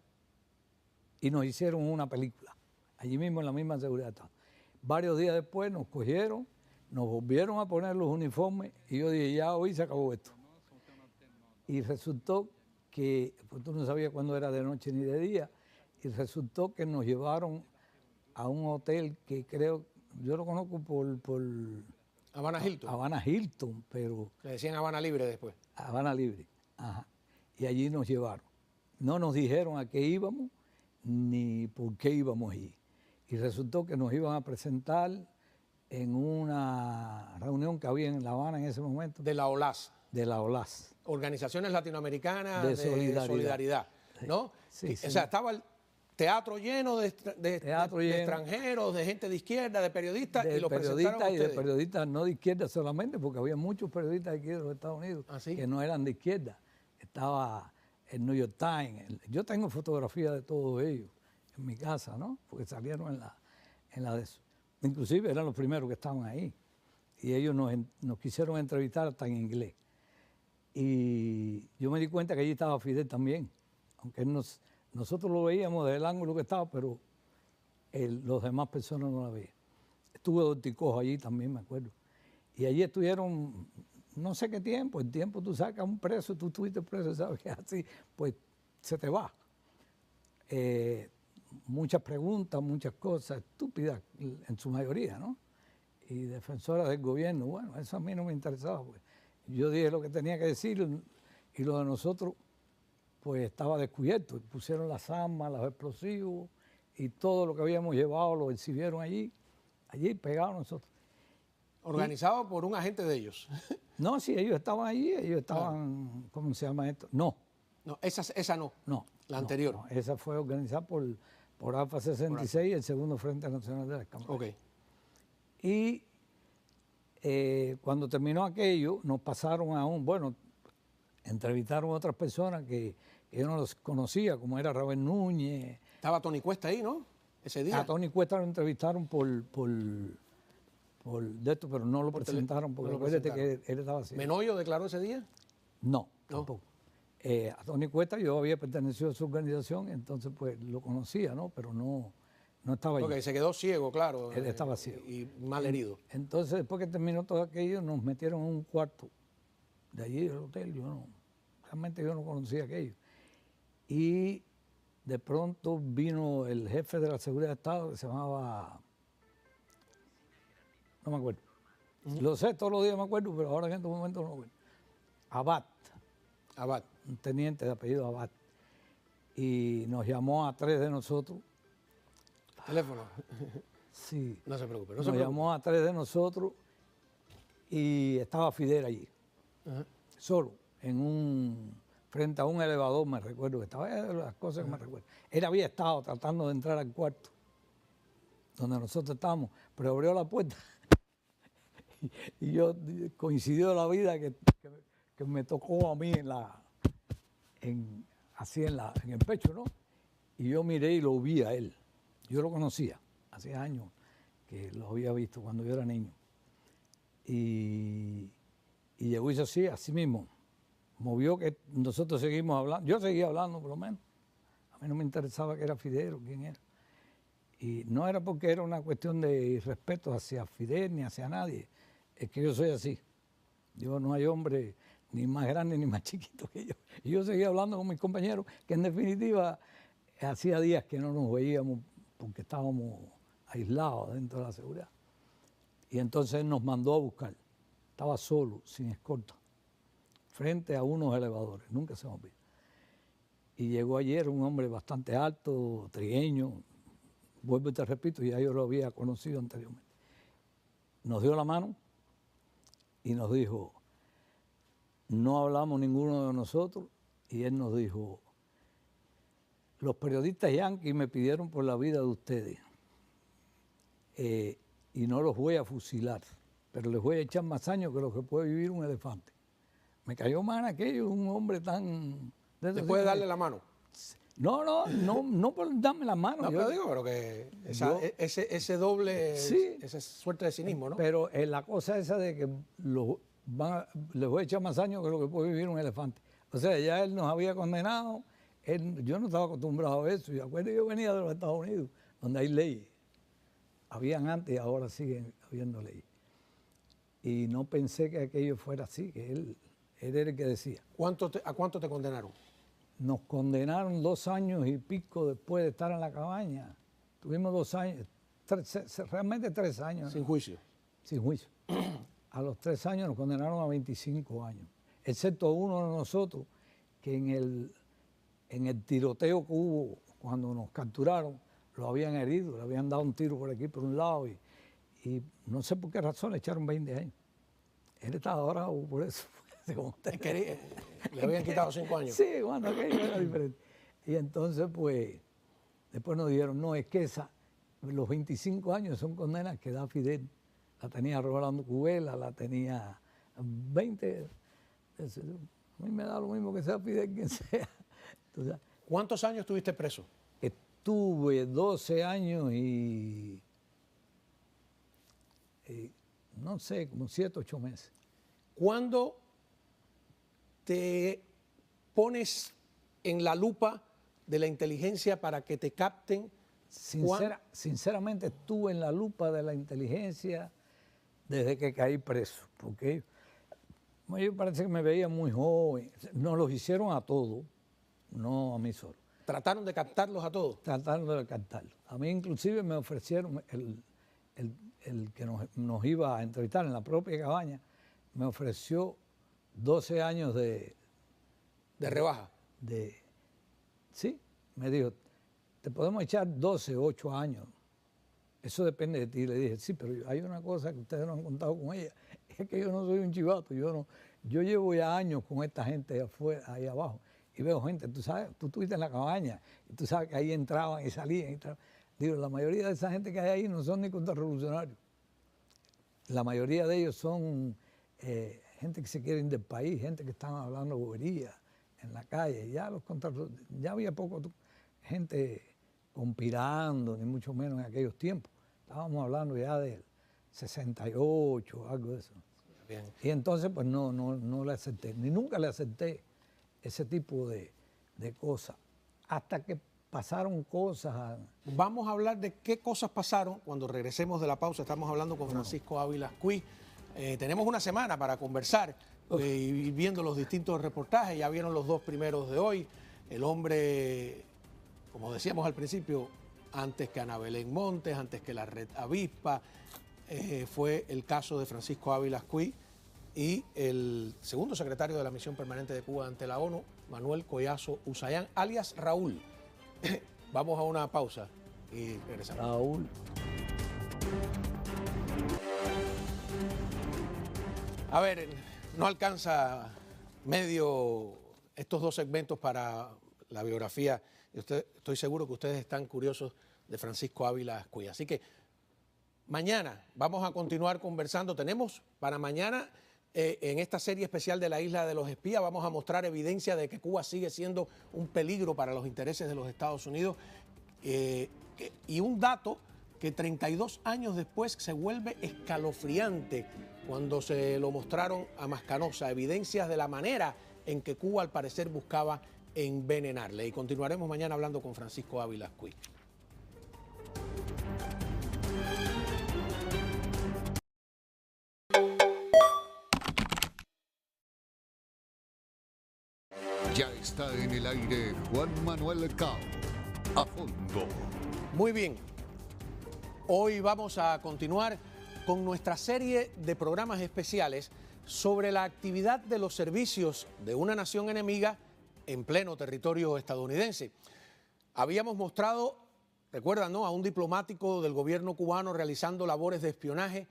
y nos hicieron una película, allí mismo en la misma seguridad. Varios días después nos cogieron, nos volvieron a poner los uniformes y yo dije, ya hoy se acabó esto. Y resultó que, pues tú no sabías cuándo era de noche ni de día, y resultó que nos llevaron a un hotel que creo, yo lo conozco por Habana Hilton. Habana Hilton, pero... Le decían Habana Libre después. Habana Libre, ajá. Y allí nos llevaron. No nos dijeron a qué íbamos ni por qué íbamos allí. Y resultó que nos iban a presentar en una reunión que había en La Habana en ese momento. De la OLAS. De la OLAS. Organizaciones Latinoamericanas de Solidaridad. ¿No? Sí, sí. O sea, estaba el teatro lleno de extranjeros, de gente de izquierda, de periodistas, y los presentaron a ustedes. Y de periodistas no de izquierda solamente, porque había muchos periodistas aquí de los Estados Unidos que no eran de izquierda. Estaba el New York Times. Yo tengo fotografías de todos ellos en mi casa, ¿no? Porque salieron en la de eso. Inclusive eran los primeros que estaban ahí. Y ellos nos quisieron entrevistar hasta en inglés. Y yo me di cuenta que allí estaba Fidel también, aunque nosotros lo veíamos desde el ángulo que estaba, pero los demás personas no la veían. Estuvo Dorticojo allí también, me acuerdo. Y allí estuvieron no sé qué tiempo. El tiempo tú sacas un preso, tú estuviste preso, ¿sabes? Así, pues se te va. Muchas preguntas, muchas cosas estúpidas, en su mayoría, ¿no? Y defensoras del gobierno, bueno, eso a mí no me interesaba, pues. Yo dije lo que tenía que decir y lo de nosotros, pues estaba descubierto. Pusieron las armas, los explosivos y todo lo que habíamos llevado lo exhibieron allí pegados nosotros. Organizado por un agente de ellos. No, sí, ellos estaban allí, ellos estaban, ¿cómo se llama esto? No. No, esa no. No. La anterior. No, esa fue organizada por Alfa 66, el segundo Frente Nacional del Escambray. Ok. Y cuando terminó aquello, nos pasaron bueno, entrevistaron a otras personas que yo no los conocía, como era Raúl Núñez. Estaba Tony Cuesta ahí, ¿no? Ese día. A Tony Cuesta lo entrevistaron por de esto, pero no lo presentaron porque acuérdate que él estaba así. ¿Menoyo declaró ese día? No, tampoco. A Tony Cuesta yo había pertenecido a su organización, entonces pues lo conocía, ¿no? Pero no estaba allí. Porque se quedó ciego, claro. Él estaba ciego. Y mal herido. Entonces, después que terminó todo aquello, nos metieron en un cuarto de allí del hotel. Realmente yo no conocía aquello. Y de pronto vino el jefe de la Seguridad de Estado, que se llamaba... No me acuerdo. Lo sé, todos los días me acuerdo, pero ahora en este momento no me acuerdo. Abad. un teniente de apellido Abad, y nos llamó a 3 de nosotros. ¿Teléfono? Sí. No se preocupe. Nos llamó a 3 de nosotros y estaba Fidel allí, solo, frente a un elevador, me recuerdo, que estaba de las cosas que me recuerdo. Él había estado tratando de entrar al cuarto donde nosotros estábamos, pero abrió la puerta y yo coincidió la vida que me tocó a mí en el pecho, ¿no? Y yo miré y lo vi a él. Yo lo conocía, hace años que lo había visto cuando yo era niño. Y llegó y hizo así mismo. Movió que nosotros seguimos hablando. Yo seguía hablando por lo menos. A mí no me interesaba que era Fidel o quién era. Y no era porque era una cuestión de irrespeto hacia Fidel ni hacia nadie. Es que yo soy así. Yo no hay hombre ni más grande ni más chiquito que yo. Y yo seguía hablando con mis compañeros, que en definitiva hacía días que no nos veíamos porque estábamos aislados dentro de la seguridad. Y entonces él nos mandó a buscar. Estaba solo, sin escolta, frente a unos elevadores, nunca se me olvida. Y llegó ayer un hombre bastante alto, trigueño, vuelvo y te repito, ya yo lo había conocido anteriormente. Nos dio la mano y nos dijo, no hablamos ninguno de nosotros, y él nos dijo, los periodistas yanquis me pidieron por la vida de ustedes y no los voy a fusilar, pero les voy a echar más años que lo que puede vivir un elefante. Me cayó mal aquello, un hombre tan... ¿Después de darle la mano? No por darme la mano. No, pero digo, pero que ese doble, sí, esa suerte de cinismo, ¿no? Pero la cosa esa de que les voy a echar más años que lo que puede vivir un elefante. O sea, ya él nos había condenado, yo no estaba acostumbrado a eso. Y acuérdate, yo venía de los Estados Unidos, donde hay leyes. Habían antes y ahora siguen habiendo leyes. Y no pensé que aquello fuera así, que él era el que decía. ¿A cuánto te condenaron? Nos condenaron 2 años y pico después de estar en la cabaña. Tuvimos 2 años, realmente 3 años. ¿Sin juicio? Sin juicio. A los 3 años nos condenaron a 25 años, excepto uno de nosotros que en el tiroteo que hubo cuando nos capturaron, lo habían herido, le habían dado un tiro por aquí, por un lado, y no sé por qué razón le echaron 20 años. Él estaba bravo por eso. Le habían quitado 5 años. Sí, bueno, aquello era diferente. Y entonces, pues, después nos dijeron, no, es que los 25 años son condenas que da Fidel. La tenía Rolando Cubela, la tenía 20. A mí me da lo mismo que sea Fidel quien sea. Entonces, ¿cuántos años estuviste preso? Estuve 12 años y no sé, como 7, 8 meses. ¿Cuándo te pones en la lupa de la inteligencia para que te capten? Sinceramente estuve en la lupa de la inteligencia desde que caí preso, porque yo parece que me veía muy joven. Nos los hicieron a todos, no a mí solo. ¿Trataron de captarlos a todos? Trataron de captarlos. A mí inclusive me ofrecieron, el que nos iba a entrevistar en la propia cabaña, me ofreció 12 años de rebaja. Sí, me dijo, te podemos echar 12, 8 años. Eso depende de ti. Le dije, sí, pero hay una cosa que ustedes no han contado con ella, es que yo no soy un chivato, yo llevo ya años con esta gente afuera, ahí abajo, y veo gente, tú sabes, tú estuviste en la cabaña, y tú sabes que ahí entraban y salían. Digo, la mayoría de esa gente que hay ahí no son ni contrarrevolucionarios. La mayoría de ellos son gente que se quiere ir del país, gente que están hablando boberías en la calle. Ya había poco gente conspirando, ni mucho menos en aquellos tiempos. Estábamos hablando ya del 68, algo de eso. Bien. Y entonces pues no le acepté, ni nunca le acepté ese tipo de cosas, hasta que pasaron cosas. Vamos a hablar de qué cosas pasaron cuando regresemos de la pausa. Estamos hablando con Francisco Ávila Ascuy. Tenemos una semana para conversar y viendo los distintos reportajes. Ya vieron los 2 primeros de hoy. El hombre, como decíamos al principio, antes que Ana Belén Montes, antes que la Red Avispa, fue el caso de Francisco Ávila Ascuy, y el segundo secretario de la Misión Permanente de Cuba ante la ONU, Manuel Collazo Usayán, alias Raúl. Vamos a una pausa y regresamos. Raúl. A ver, no alcanza medio estos dos segmentos para la biografía. Estoy seguro que ustedes están curiosos de Francisco Ávila Ascuy. Así que mañana vamos a continuar conversando. Tenemos para mañana, en esta serie especial de la Isla de los Espías, vamos a mostrar evidencia de que Cuba sigue siendo un peligro para los intereses de los Estados Unidos. Y un dato que 32 años después se vuelve escalofriante cuando se lo mostraron a Mascanosa, evidencias de la manera en que Cuba al parecer buscaba envenenarle. Y continuaremos mañana hablando con Francisco Ávila Ascuy. Ya está en el aire Juan Manuel Cao. A fondo. Muy bien. Hoy vamos a continuar con nuestra serie de programas especiales sobre la actividad de los servicios de una nación enemiga en pleno territorio estadounidense. Habíamos mostrado, recuerdan, ¿no?, a un diplomático del gobierno cubano realizando labores de espionaje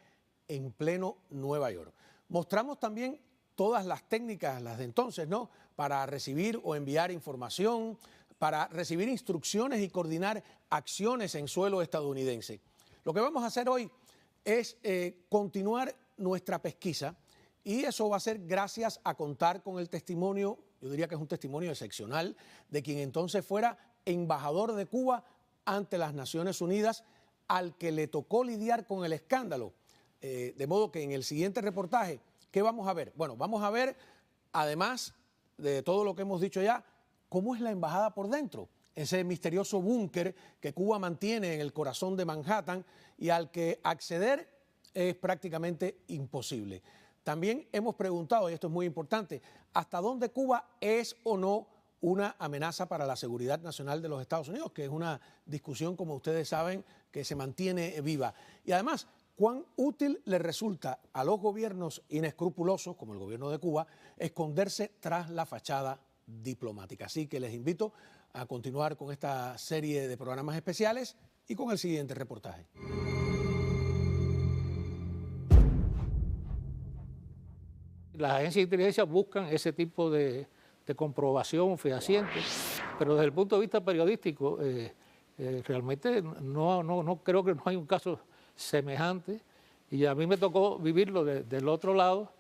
en pleno Nueva York. Mostramos también todas las técnicas, las de entonces, ¿no?, para recibir o enviar información, para recibir instrucciones y coordinar acciones en suelo estadounidense. Lo que vamos a hacer hoy es continuar nuestra pesquisa, y eso va a ser gracias a contar con el testimonio, yo diría que es un testimonio excepcional, de quien entonces fuera embajador de Cuba ante las Naciones Unidas, al que le tocó lidiar con el escándalo. De modo que en el siguiente reportaje, ¿qué vamos a ver? Bueno, vamos a ver, además de todo lo que hemos dicho ya, cómo es la embajada por dentro, ese misterioso búnker que Cuba mantiene en el corazón de Manhattan y al que acceder es prácticamente imposible. También hemos preguntado, y esto es muy importante, ¿hasta dónde Cuba es o no una amenaza para la seguridad nacional de los Estados Unidos? Que es una discusión, como ustedes saben, que se mantiene viva. Y además, ¿cuán útil le resulta a los gobiernos inescrupulosos, como el gobierno de Cuba, esconderse tras la fachada diplomática? Así que les invito a continuar con esta serie de programas especiales y con el siguiente reportaje. Las agencias de inteligencia buscan ese tipo de comprobación fehaciente, pero desde el punto de vista periodístico, realmente no creo que no hay un caso semejante, y a mí me tocó vivirlo del otro lado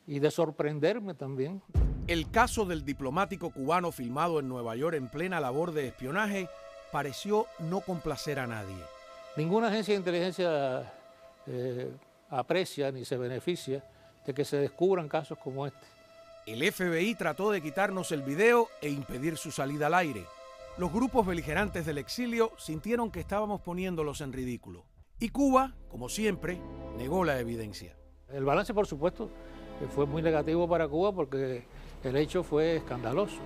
y de sorprenderme también. El caso del diplomático cubano filmado en Nueva York en plena labor de espionaje pareció no complacer a nadie. Ninguna agencia de inteligencia aprecia ni se beneficia de que se descubran casos como este. El FBI trató de quitarnos el video e impedir su salida al aire. Los grupos beligerantes del exilio sintieron que estábamos poniéndolos en ridículo. Y Cuba, como siempre, negó la evidencia. El balance, por supuesto, fue muy negativo para Cuba porque el hecho fue escandaloso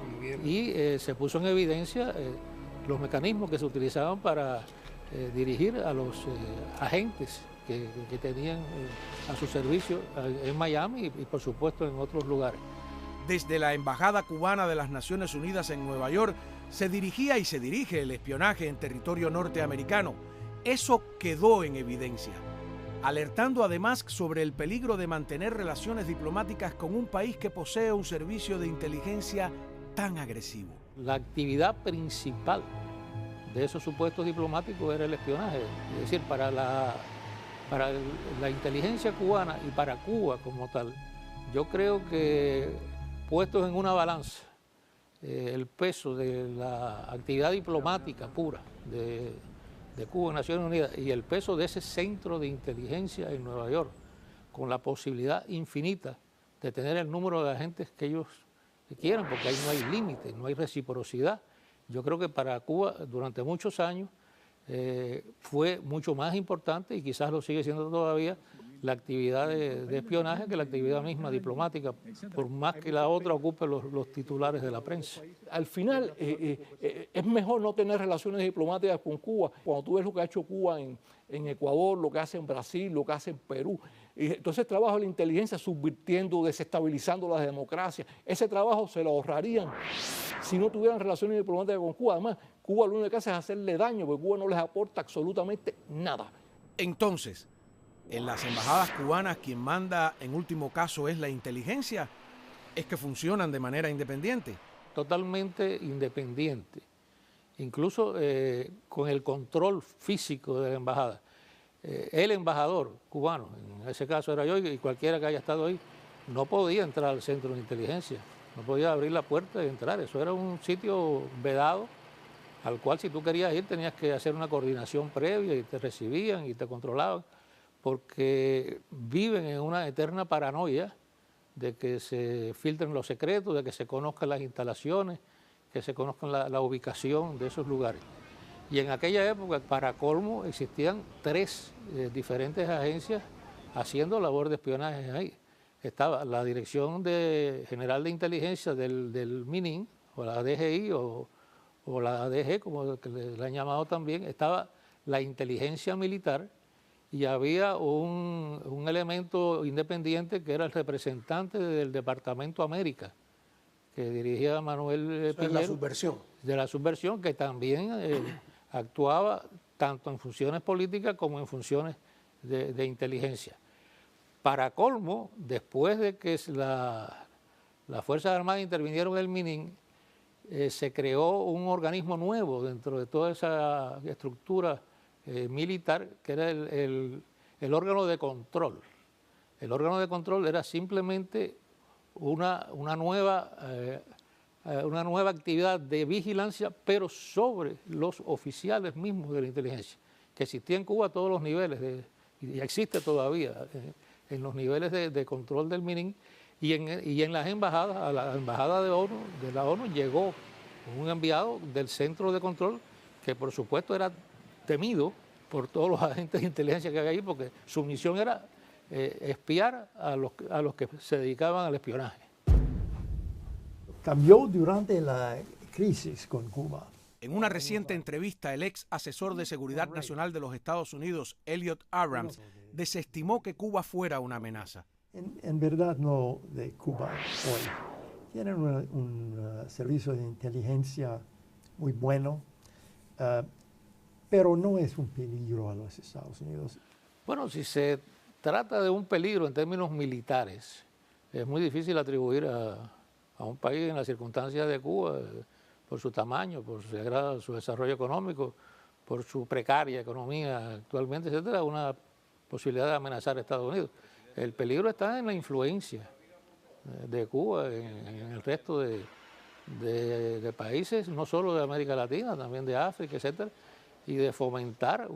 y se puso en evidencia los mecanismos que se utilizaban para dirigir a los agentes que tenían a su servicio en Miami y por supuesto en otros lugares. Desde la Embajada Cubana de las Naciones Unidas en Nueva York se dirigía y se dirige el espionaje en territorio norteamericano. Eso quedó en evidencia, alertando además sobre el peligro de mantener relaciones diplomáticas con un país que posee un servicio de inteligencia tan agresivo. La actividad principal de esos supuestos diplomáticos era el espionaje, es decir, para la inteligencia cubana y para Cuba como tal. Yo creo que puestos en una balanza el peso de la actividad diplomática pura de Cuba en Naciones Unidas y el peso de ese centro de inteligencia en Nueva York, con la posibilidad infinita de tener el número de agentes que ellos quieran, porque ahí no hay límite, no hay reciprocidad. Yo creo que para Cuba durante muchos años fue mucho más importante, y quizás lo sigue siendo todavía, la actividad de espionaje que la actividad misma diplomática, por más que la otra ocupe los titulares de la prensa. Al final, es mejor no tener relaciones diplomáticas con Cuba. Cuando tú ves lo que ha hecho Cuba en Ecuador, lo que hace en Brasil, lo que hace en Perú, entonces el trabajo de la inteligencia subvirtiendo, desestabilizando las democracias, ese trabajo se lo ahorrarían si no tuvieran relaciones diplomáticas con Cuba. Además, Cuba lo único que hace es hacerle daño, porque Cuba no les aporta absolutamente nada. Entonces, en las embajadas cubanas quien manda en último caso es la inteligencia, es que funcionan de manera independiente. Totalmente independiente, incluso con el control físico de la embajada. El embajador cubano, en ese caso era yo y cualquiera que haya estado ahí, no podía entrar al centro de inteligencia, no podía abrir la puerta y entrar. Eso era un sitio vedado al cual si tú querías ir tenías que hacer una coordinación previa y te recibían y te controlaban, porque viven en una eterna paranoia de que se filtren los secretos, de que se conozcan las instalaciones, que se conozcan la ubicación de esos lugares. Y en aquella época, para colmo, existían 3 diferentes agencias haciendo labor de espionaje ahí. Estaba la Dirección General de Inteligencia del MININ, o la DGI, o la ADG, como le han llamado también. Estaba la inteligencia militar y había un elemento independiente que era el representante del Departamento América, que dirigía Manuel Piñero. De la subversión. De la subversión, que también actuaba tanto en funciones políticas como en funciones de inteligencia. Para colmo, después de que las Fuerzas Armadas intervinieron en el MININ, se creó un organismo nuevo dentro de toda esa estructura militar, que era el órgano de control. El órgano de control era simplemente una nueva actividad de vigilancia, pero sobre los oficiales mismos de la inteligencia, que existía en Cuba a todos los niveles, y existe todavía en los niveles de control del MININ, y en las embajadas. A la embajada de la ONU llegó un enviado del centro de control que por supuesto era temido por todos los agentes de inteligencia que había ahí, porque su misión era espiar a los que se dedicaban al espionaje. Cambió durante la crisis con Cuba. En una reciente entrevista, el ex asesor de Seguridad Nacional de los Estados Unidos, Elliot Abrams, desestimó que Cuba fuera una amenaza. En verdad no de Cuba hoy. Tienen un servicio de inteligencia muy bueno, pero no es un peligro a los Estados Unidos. Bueno, si se trata de un peligro en términos militares, es muy difícil atribuir a un país en las circunstancias de Cuba, por su tamaño, por su desarrollo económico, por su precaria economía actualmente, etcétera, una posibilidad de amenazar a Estados Unidos. El peligro está en la influencia de Cuba en el resto de países, no solo de América Latina, también de África, etcétera, y de fomentar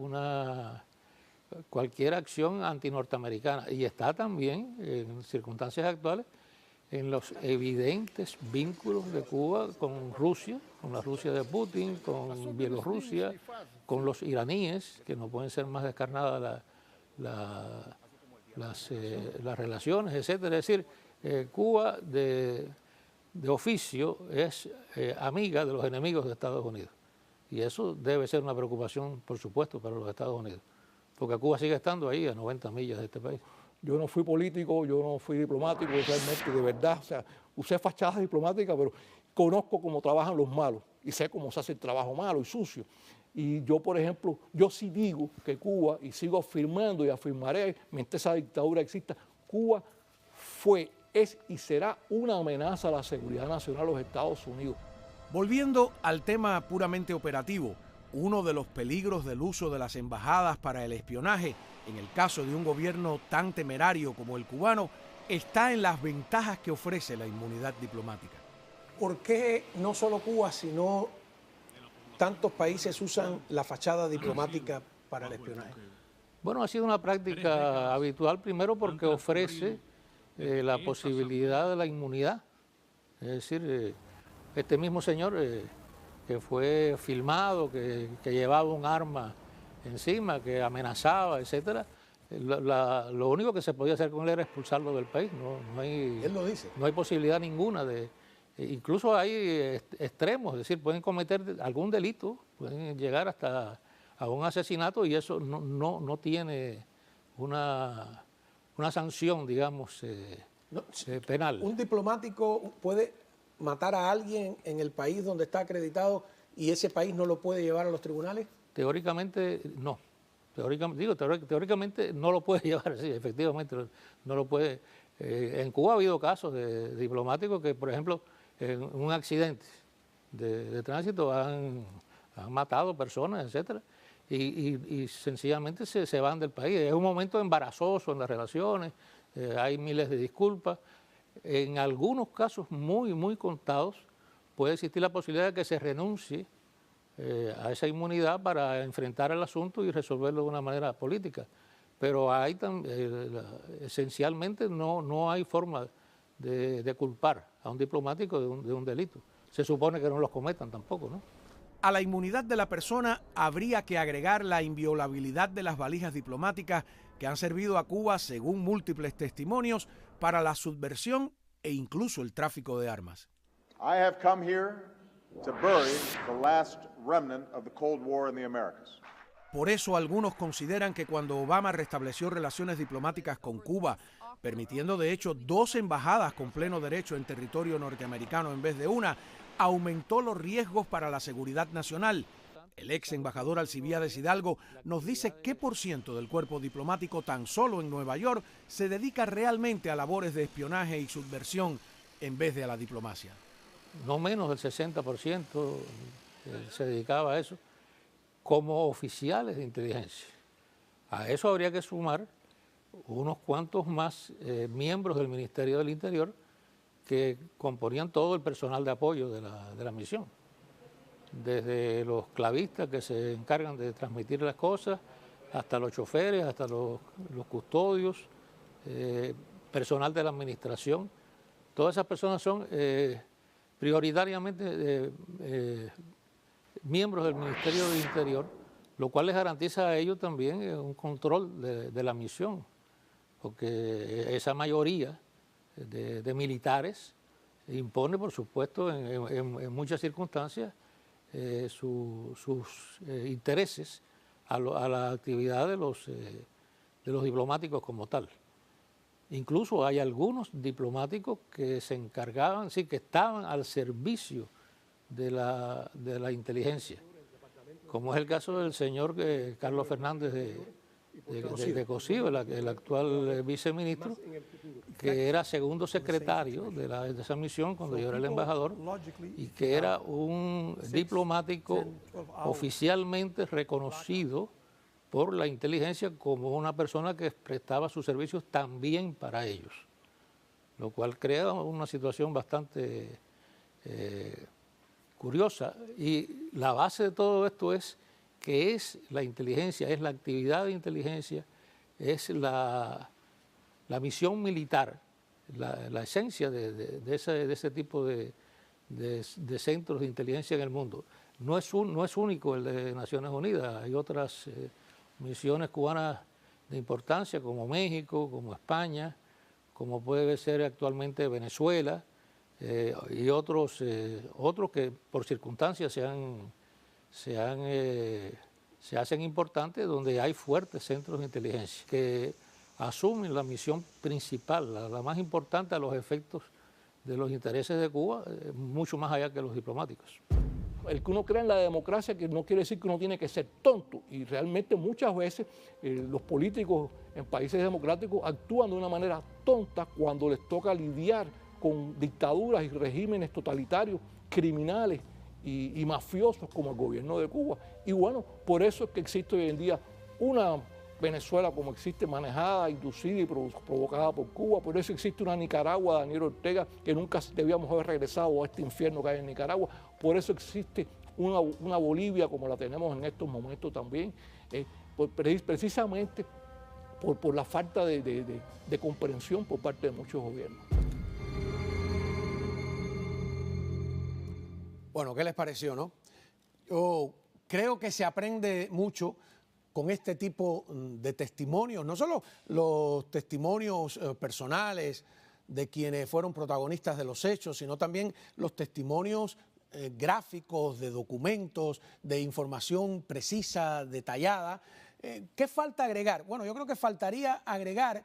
cualquier acción antinorteamericana. Y está también, en circunstancias actuales, en los evidentes vínculos de Cuba con Rusia, con la Rusia de Putin, con Bielorrusia, con los iraníes, que no pueden ser más descarnadas las relaciones, etcétera. Es decir, Cuba de oficio es amiga de los enemigos de Estados Unidos. Y eso debe ser una preocupación, por supuesto, para los Estados Unidos, porque Cuba sigue estando ahí a 90 millas de este país. Yo no fui político, yo no fui diplomático, realmente, de verdad, o sea, usé fachadas diplomáticas, pero conozco cómo trabajan los malos y sé cómo se hace el trabajo malo y sucio. Y yo, por ejemplo, yo sí digo que Cuba, y sigo afirmando y afirmaré, mientras esa dictadura exista, Cuba fue, es y será una amenaza a la seguridad nacional de los Estados Unidos. Volviendo al tema puramente operativo, uno de los peligros del uso de las embajadas para el espionaje, en el caso de un gobierno tan temerario como el cubano, está en las ventajas que ofrece la inmunidad diplomática. ¿Por qué no solo Cuba, sino tantos países usan la fachada diplomática para el espionaje? Bueno, ha sido una práctica habitual, primero porque ofrece la posibilidad de la inmunidad. Es decir, este mismo señor que fue filmado, que llevaba un arma encima, que amenazaba, etcétera, lo único que se podía hacer con él era expulsarlo del país. Él lo dice. No hay posibilidad ninguna de... Incluso hay extremos, es decir, pueden cometer algún delito, pueden llegar hasta a un asesinato y eso no tiene una sanción, digamos, penal. ¿Un diplomático puede matar a alguien en el país donde está acreditado y ese país no lo puede llevar a los tribunales? Teóricamente no. Teóricamente no lo puede llevar, sí, efectivamente no lo puede. En Cuba ha habido casos de diplomáticos que, por ejemplo, en un accidente de tránsito han matado personas, etcétera, y sencillamente se van del país. Es un momento embarazoso en las relaciones, hay miles de disculpas. En algunos casos muy contados puede existir la posibilidad de que se renuncie a esa inmunidad para enfrentar el asunto y resolverlo de una manera política. Pero hay esencialmente no hay forma de culpar a un diplomático de un delito. Se supone que no los cometan tampoco, ¿no? A la inmunidad de la persona habría que agregar la inviolabilidad de las valijas diplomáticas que han servido a Cuba, según múltiples testimonios, para la subversión e incluso el tráfico de armas. I have come here to bury the last remnant of the Cold War in the Americas. Por eso algunos consideran que cuando Obama restableció relaciones diplomáticas con Cuba, permitiendo de hecho 2 embajadas con pleno derecho en territorio norteamericano en vez de una, aumentó los riesgos para la seguridad nacional. El ex embajador Alcibiades Hidalgo nos dice qué % del cuerpo diplomático tan solo en Nueva York se dedica realmente a labores de espionaje y subversión en vez de a la diplomacia. No menos del 60% se dedicaba a eso como oficiales de inteligencia. A eso habría que sumar unos cuantos más miembros del Ministerio del Interior que componían todo el personal de apoyo de la misión. Desde los clavistas que se encargan de transmitir las cosas, hasta los choferes, hasta los custodios, personal de la administración. Todas esas personas son prioritariamente miembros del Ministerio del Interior, lo cual les garantiza a ellos también un control de la misión, porque esa mayoría de militares impone, por supuesto, en muchas circunstancias, sus intereses a la actividad de los diplomáticos como tal. Incluso hay algunos diplomáticos que se encargaban, sí, que estaban al servicio de la inteligencia, como es el caso del señor Carlos Fernández de Cosío, el actual viceministro, que era segundo secretario de esa misión cuando yo era el embajador, y que era un diplomático oficialmente reconocido por la inteligencia como una persona que prestaba sus servicios también para ellos, lo cual crea una situación bastante curiosa. Y la base de todo esto es que es la inteligencia, es la actividad de inteligencia, es la misión militar, la esencia de ese tipo de centros de inteligencia en el mundo. No es único el de Naciones Unidas, hay otras misiones cubanas de importancia como México, como España, como puede ser actualmente Venezuela, y otros que por circunstancias se hacen importantes, donde hay fuertes centros de inteligencia que asumen la misión principal, la más importante a los efectos de los intereses de Cuba, mucho más allá que los diplomáticos. El que uno crea en la democracia, que no quiere decir que uno tiene que ser tonto, y realmente muchas veces los políticos en países democráticos actúan de una manera tonta cuando les toca lidiar con dictaduras y regímenes totalitarios, criminales y mafiosos como el gobierno de Cuba. Y bueno, por eso es que existe hoy en día una Venezuela como existe, manejada, inducida y provocada por Cuba. Por eso existe una Nicaragua, Daniel Ortega, que nunca debíamos haber regresado a este infierno que hay en Nicaragua. Por eso existe una Bolivia como la tenemos en estos momentos también, precisamente por la falta de comprensión por parte de muchos gobiernos. Bueno, ¿qué les pareció, no? Yo creo que se aprende mucho con este tipo de testimonios, no solo los testimonios personales de quienes fueron protagonistas de los hechos, sino también los testimonios gráficos, de documentos, de información precisa, detallada. ¿Qué falta agregar? Bueno, yo creo que faltaría agregar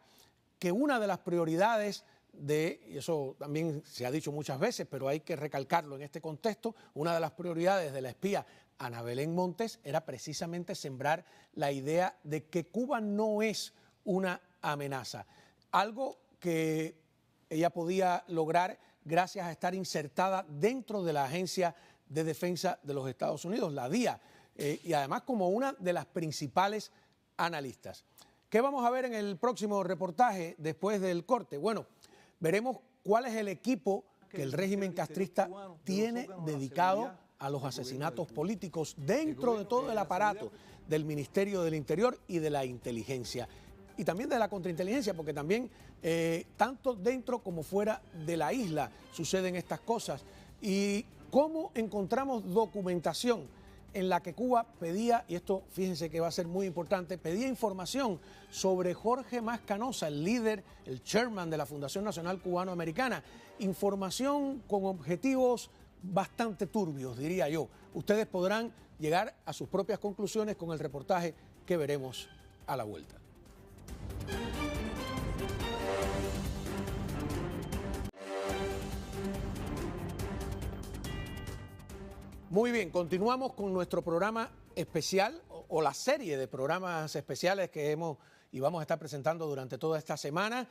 que una de las prioridades y eso también se ha dicho muchas veces, pero hay que recalcarlo en este contexto, una de las prioridades de la espía Ana Belén Montes era precisamente sembrar la idea de que Cuba no es una amenaza, algo que ella podía lograr gracias a estar insertada dentro de la Agencia de Defensa de los Estados Unidos, la DIA, y además como una de las principales analistas. ¿Qué vamos a ver en el próximo reportaje después del corte? Bueno, veremos cuál es el equipo que el régimen castrista tiene dedicado a los asesinatos políticos dentro de todo el aparato del Ministerio del Interior y de la inteligencia. Y también de la contrainteligencia, porque también tanto dentro como fuera de la isla suceden estas cosas. Y cómo encontramos documentación en la que Cuba pedía, y esto fíjense que va a ser muy importante, pedía información sobre Jorge Mas Canosa, el líder, el chairman de la Fundación Nacional Cubano-Americana. Información con objetivos bastante turbios, diría yo. Ustedes podrán llegar a sus propias conclusiones con el reportaje que veremos a la vuelta. Muy bien, continuamos con nuestro programa especial o la serie de programas especiales que hemos y vamos a estar presentando durante toda esta semana.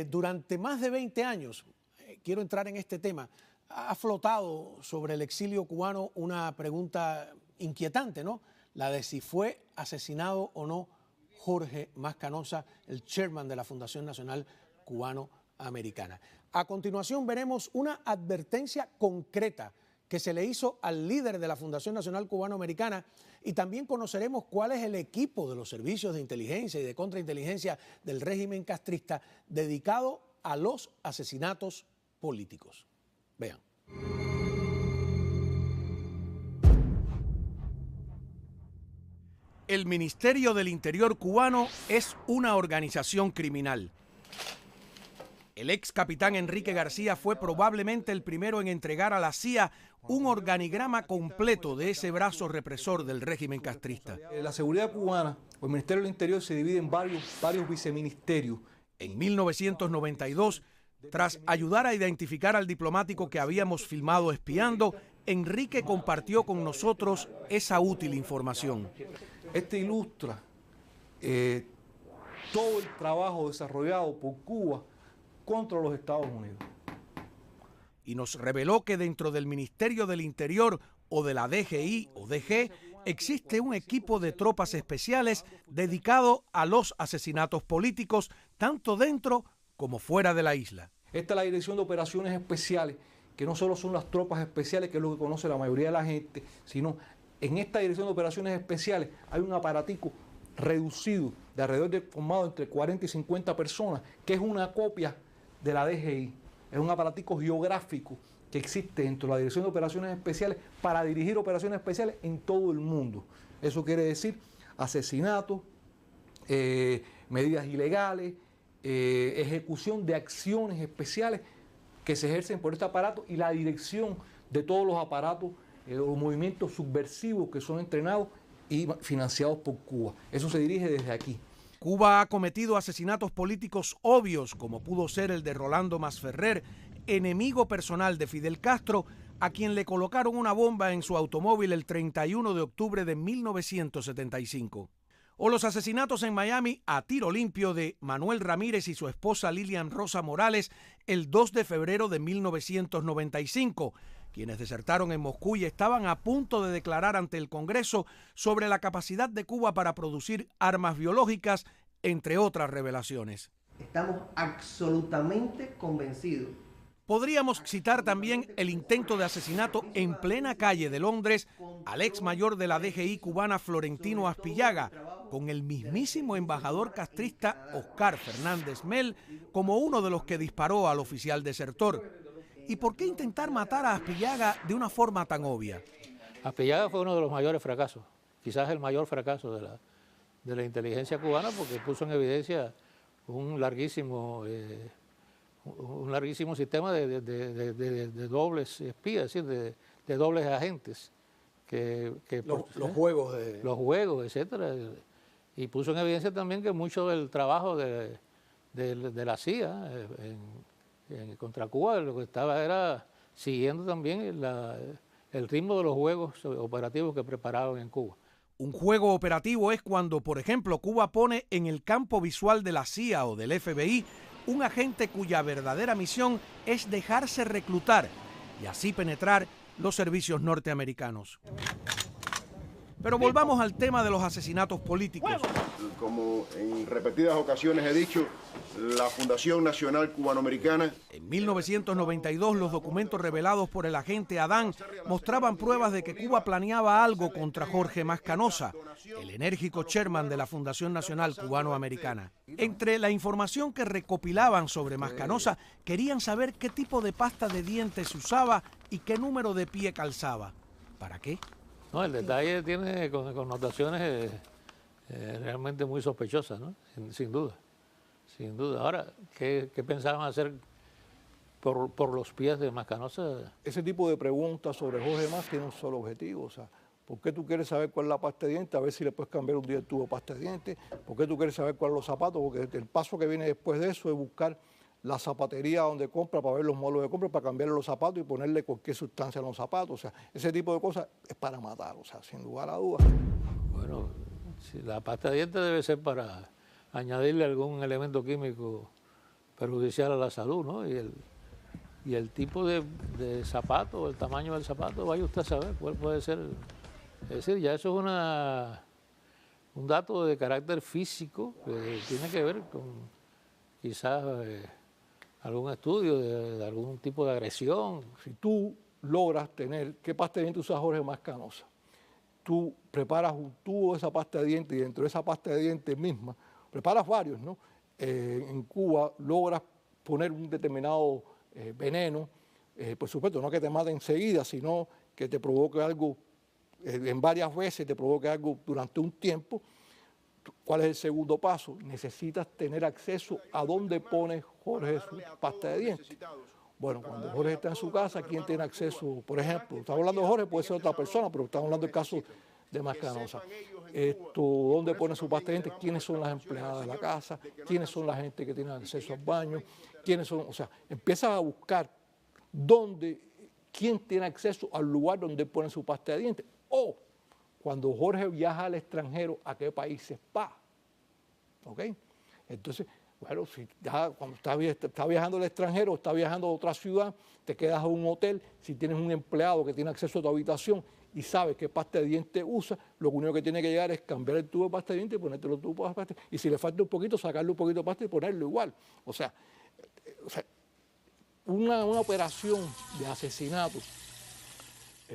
Durante más de 20 años, quiero entrar en este tema, ha flotado sobre el exilio cubano una pregunta inquietante, ¿no? La de si fue asesinado o no Jorge Mas Canosa, el chairman de la Fundación Nacional Cubano-Americana. A continuación veremos una advertencia concreta que se le hizo al líder de la Fundación Nacional Cubano-Americana y también conoceremos cuál es el equipo de los servicios de inteligencia y de contrainteligencia del régimen castrista dedicado a los asesinatos políticos. Vean. El Ministerio del Interior cubano es una organización criminal. El ex capitán Enrique García fue probablemente el primero en entregar a la CIA un organigrama completo de ese brazo represor del régimen castrista. La seguridad cubana o el Ministerio del Interior se divide en varios viceministerios. En 1992, tras ayudar a identificar al diplomático que habíamos filmado espiando, Enrique compartió con nosotros esa útil información. Este ilustra todo el trabajo desarrollado por Cuba contra los Estados Unidos. Y nos reveló que dentro del Ministerio del Interior o de la DGI o DG existe un equipo de tropas especiales dedicado a los asesinatos políticos, tanto dentro como fuera de la isla. Esta es la Dirección de Operaciones Especiales, que no solo son las tropas especiales, que es lo que conoce la mayoría de la gente, sino en esta Dirección de Operaciones Especiales hay un aparatico reducido de alrededor formado entre 40 y 50 personas, que es una copia de la DGI. Es un aparatico geográfico que existe dentro de la Dirección de Operaciones Especiales para dirigir operaciones especiales en todo el mundo. Eso quiere decir asesinatos, medidas ilegales, ejecución de acciones especiales que se ejercen por este aparato y la dirección de todos los aparatos o movimientos subversivos que son entrenados y financiados por Cuba. Eso se dirige desde aquí. Cuba ha cometido asesinatos políticos obvios, como pudo ser el de Rolando Masferrer, enemigo personal de Fidel Castro, a quien le colocaron una bomba en su automóvil el 31 de octubre de 1975. O los asesinatos en Miami a tiro limpio de Manuel Ramírez y su esposa Lilian Rosa Morales el 2 de febrero de 1995, quienes desertaron en Moscú y estaban a punto de declarar ante el Congreso sobre la capacidad de Cuba para producir armas biológicas, entre otras revelaciones. Estamos absolutamente convencidos. Podríamos citar también el intento de asesinato en plena calle de Londres al ex mayor de la DGI cubana Florentino Aspillaga, con el mismísimo embajador castrista Oscar Fernández Mel como uno de los que disparó al oficial desertor. ¿Y por qué intentar matar a Aspillaga de una forma tan obvia? Aspillaga fue uno de los mayores fracasos, quizás el mayor fracaso la inteligencia cubana, porque puso en evidencia un larguísimo sistema de dobles espías, es decir, de dobles agentes. Los juegos, etcétera. Y puso en evidencia también que mucho del trabajo de la CIA contra Cuba lo que estaba era siguiendo también el ritmo de los juegos operativos que preparaban en Cuba. Un juego operativo es cuando, por ejemplo, Cuba pone en el campo visual de la CIA o del FBI un agente cuya verdadera misión es dejarse reclutar y así penetrar los servicios norteamericanos. Pero volvamos al tema de los asesinatos políticos. Como en repetidas ocasiones he dicho, la Fundación Nacional Cubanoamericana. En 1992, los documentos revelados por el agente Adán mostraban pruebas de que Cuba planeaba algo contra Jorge Mascanosa, el enérgico chairman de la Fundación Nacional Cubanoamericana. Entre la información que recopilaban sobre Mascanosa, querían saber qué tipo de pasta de dientes usaba y qué número de pie calzaba. ¿Para qué? No, el detalle tiene connotaciones realmente muy sospechosas, ¿no? Sin duda. Sin duda. Ahora, ¿qué pensaban hacer por los pies de Mascanosa? Ese tipo de preguntas sobre Jorge Mas tiene un solo objetivo. O sea, ¿por qué tú quieres saber cuál es la pasta de dientes? A ver si le puedes cambiar un día el tubo de pasta de dientes. ¿Por qué tú quieres saber cuáles son los zapatos? Porque el paso que viene después de eso es buscar la zapatería donde compra para ver los modelos de compra, para cambiarle los zapatos y ponerle cualquier sustancia en los zapatos. O sea, ese tipo de cosas es para matar, o sea, sin lugar a dudas. Bueno, si la pasta de dientes debe ser para añadirle algún elemento químico perjudicial a la salud, ¿no? Y el tipo de zapato, el tamaño del zapato, vaya usted a saber cuál puede ser. Es decir, ya eso es un dato de carácter físico que tiene que ver con quizás algún estudio de algún tipo de agresión. Si tú logras tener, ¿qué pasta de dientes usa Jorge Mascanosa? Tú preparas un tubo de esa pasta de dientes y dentro de esa pasta de dientes misma, preparas varios, ¿no? En Cuba logras poner un determinado veneno, por supuesto, no que te mate enseguida, sino que te provoque algo, en varias veces te provoque algo durante un tiempo. ¿Cuál es el segundo paso? Necesitas tener acceso a dónde pone Jorge su pasta de dientes. Bueno, cuando Jorge está en su casa, ¿quién tiene acceso? Por ejemplo, estamos hablando de Jorge, puede ser otra persona, pero estamos hablando del caso de Mascanosa. ¿Dónde pone su pasta de dientes? ¿Quiénes son las empleadas de la casa? ¿Quiénes son la gente que tiene acceso al baño? ¿Quiénes son? O sea, empiezas a buscar quién tiene acceso al lugar donde pone su pasta de dientes. O cuando Jorge viaja al extranjero, ¿a qué países va? ¿Ok? Entonces, bueno, si ya cuando está viajando al extranjero, está viajando a otra ciudad, te quedas en un hotel, si tienes un empleado que tiene acceso a tu habitación y sabe qué pasta de dientes usa, lo único que tiene que llegar es cambiar el tubo de pasta de dientes y ponerte los tubos de pasta. Y si le falta un poquito, sacarle un poquito de pasta y ponerlo igual. O sea una operación de asesinato,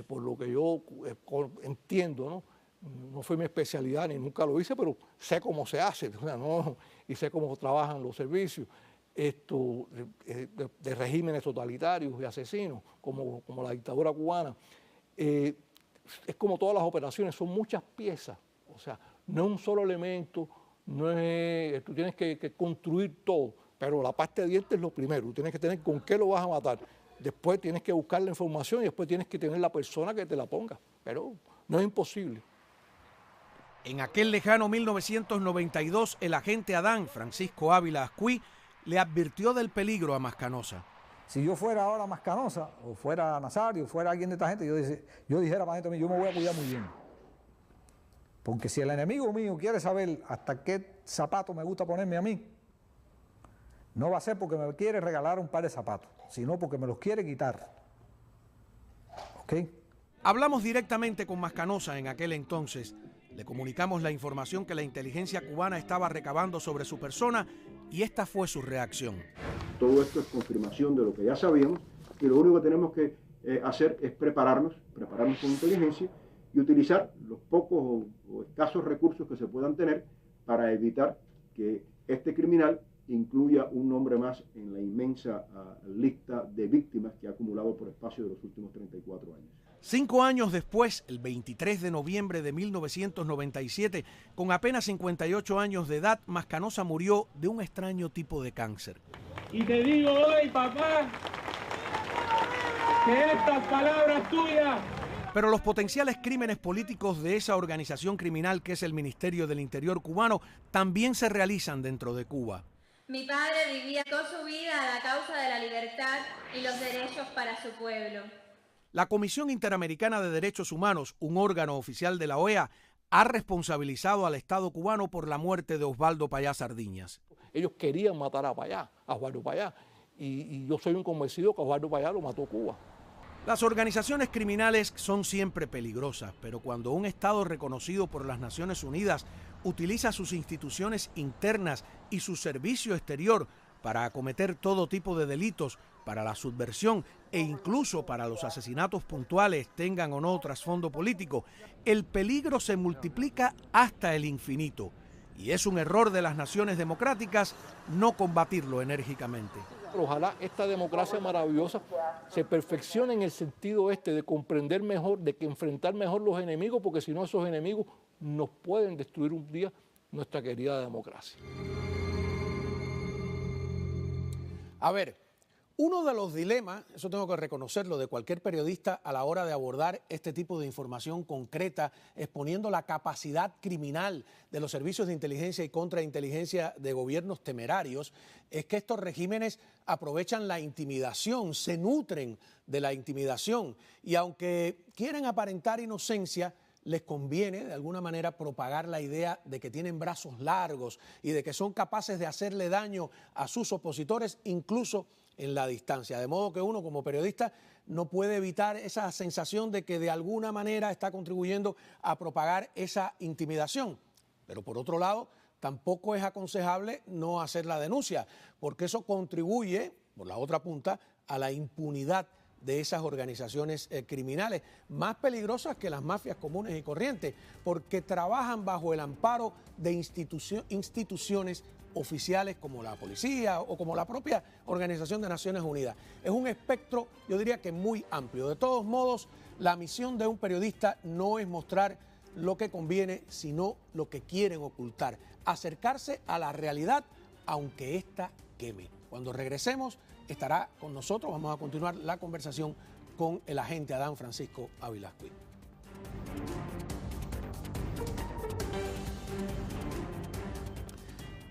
por lo que yo entiendo, ¿no? No fue mi especialidad ni nunca lo hice, pero sé cómo se hace, o sea, ¿no? Y sé cómo trabajan los servicios de regímenes totalitarios y asesinos, como la dictadura cubana. Es como todas las operaciones, son muchas piezas, o sea, no es un solo elemento, tú tienes que construir todo, pero la pasta de dientes es lo primero, tú tienes que tener con qué lo vas a matar. Después tienes que buscar la información y después tienes que tener la persona que te la ponga, pero no es imposible. En aquel lejano 1992, el agente Adán, Francisco Ávila Ascuí, le advirtió del peligro a Mascanosa. Si yo fuera ahora Mascanosa, o fuera Nazario, o fuera alguien de esta gente, yo dijera para dentro de mí, yo me voy a cuidar muy bien. Porque si el enemigo mío quiere saber hasta qué zapato me gusta ponerme a mí, no va a ser porque me quiere regalar un par de zapatos, sino porque me los quiere quitar. ¿Ok? Hablamos directamente con Mascanosa en aquel entonces. Le comunicamos la información que la inteligencia cubana estaba recabando sobre su persona y esta fue su reacción. Todo esto es confirmación de lo que ya sabíamos y lo único que tenemos que hacer es prepararnos con inteligencia y utilizar los pocos o escasos recursos que se puedan tener para evitar que este criminal incluya un nombre más en la inmensa lista de víctimas que ha acumulado por espacio de los últimos 34 años. 5 años después, el 23 de noviembre de 1997, con apenas 58 años de edad, Mascanosa murió de un extraño tipo de cáncer. Y te digo hoy, papá, que estas palabras tuyas... Pero los potenciales crímenes políticos de esa organización criminal que es el Ministerio del Interior cubano también se realizan dentro de Cuba. Mi padre vivía toda su vida a la causa de la libertad y los derechos para su pueblo. La Comisión Interamericana de Derechos Humanos, un órgano oficial de la OEA, ha responsabilizado al Estado cubano por la muerte de Osvaldo Payá Sardiñas. Ellos querían matar a Payá, a Osvaldo Payá, y yo soy un convencido que Osvaldo Payá lo mató Cuba. Las organizaciones criminales son siempre peligrosas, pero cuando un Estado reconocido por las Naciones Unidas utiliza sus instituciones internas y su servicio exterior para acometer todo tipo de delitos, para la subversión e incluso para los asesinatos puntuales, tengan o no trasfondo político, el peligro se multiplica hasta el infinito. Y es un error de las naciones democráticas no combatirlo enérgicamente. Ojalá esta democracia maravillosa se perfeccione en el sentido de comprender mejor, de que enfrentar mejor los enemigos, porque si no esos enemigos nos pueden destruir un día nuestra querida democracia. A ver, uno de los dilemas, eso tengo que reconocerlo, de cualquier periodista a la hora de abordar este tipo de información concreta, exponiendo la capacidad criminal de los servicios de inteligencia y contrainteligencia de gobiernos temerarios, es que estos regímenes aprovechan la intimidación, se nutren de la intimidación y aunque quieren aparentar inocencia, les conviene de alguna manera propagar la idea de que tienen brazos largos y de que son capaces de hacerle daño a sus opositores incluso en la distancia. De modo que uno como periodista no puede evitar esa sensación de que de alguna manera está contribuyendo a propagar esa intimidación. Pero por otro lado, tampoco es aconsejable no hacer la denuncia, porque eso contribuye, por la otra punta, a la impunidad de esas organizaciones criminales, más peligrosas que las mafias comunes y corrientes, porque trabajan bajo el amparo de instituciones oficiales como la policía o como la propia Organización de Naciones Unidas. Es un espectro, yo diría que muy amplio. De todos modos, la misión de un periodista no es mostrar lo que conviene, sino lo que quieren ocultar, acercarse a la realidad, aunque ésta queme. Cuando regresemos, estará con nosotros, vamos a continuar la conversación con el agente Adán Francisco Ávila Cuy.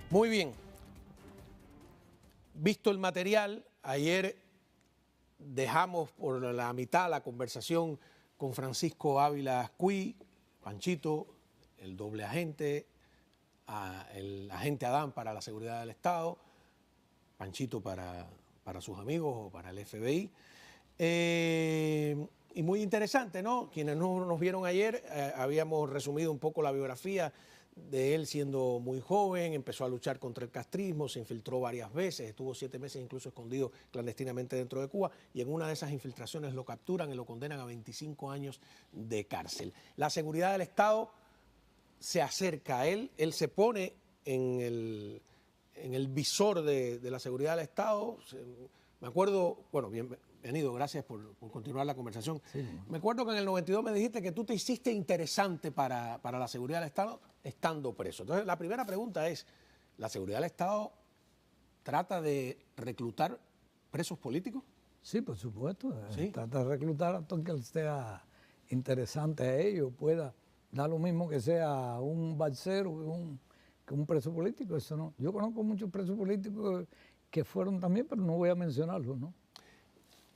Muy bien, visto el material, ayer dejamos por la mitad la conversación con Francisco Ávila Cuy, Panchito, el doble agente, el agente Adán para la seguridad del Estado, Panchito para sus amigos o para el FBI. Y muy interesante, ¿no? Quienes no nos vieron ayer, habíamos resumido un poco la biografía de él siendo muy joven, empezó a luchar contra el castrismo, se infiltró varias veces, estuvo 7 meses incluso escondido clandestinamente dentro de Cuba y en una de esas infiltraciones lo capturan y lo condenan a 25 años de cárcel. La seguridad del Estado se acerca a él se pone en el visor de la seguridad del Estado. Me acuerdo, bueno, bienvenido, gracias por continuar la conversación. Sí. Me acuerdo que en el 92 me dijiste que tú te hiciste interesante para la seguridad del Estado estando preso. Entonces, la primera pregunta es, ¿la seguridad del Estado trata de reclutar presos políticos? Sí, por supuesto. ¿Sí? Trata de reclutar a todo el que sea interesante a ellos, pueda dar lo mismo que sea un balsero que un preso político. Eso no. Yo conozco muchos presos políticos que fueron también, pero no voy a mencionarlos, ¿no?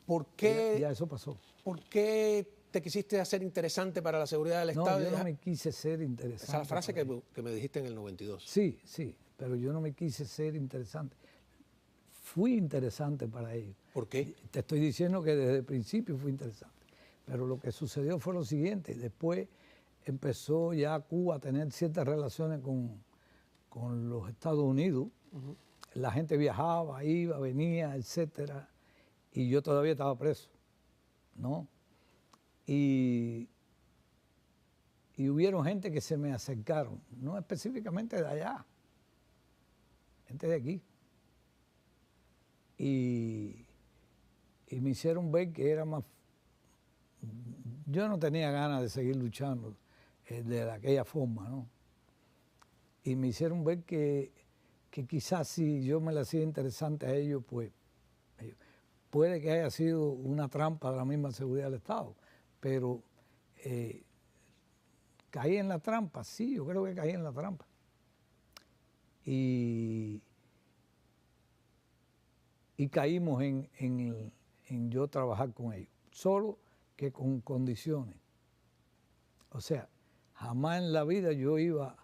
¿Por qué? Ya eso pasó. ¿Por qué te quisiste hacer interesante para la seguridad del Estado? No, yo no me quise ser interesante. Esa es la frase que me dijiste en el 92. Sí, sí, pero yo no me quise ser interesante. Fui interesante para ellos. ¿Por qué? Te estoy diciendo que desde el principio fui interesante. Pero lo que sucedió fue lo siguiente. Después empezó ya Cuba a tener ciertas relaciones con los Estados Unidos. Uh-huh. La gente viajaba, iba, venía, etcétera. Y yo todavía estaba preso, ¿no? Y hubieron gente que se me acercaron, no específicamente de allá, gente de aquí. Y me hicieron ver que era más yo no tenía ganas de seguir luchando de aquella forma, ¿no? Y me hicieron ver que quizás si yo me la hacía interesante a ellos, pues puede que haya sido una trampa de la misma seguridad del Estado, pero caí en la trampa, sí, yo creo que caí en la trampa. Y caímos en yo trabajar con ellos, solo que con condiciones. O sea, jamás en la vida yo iba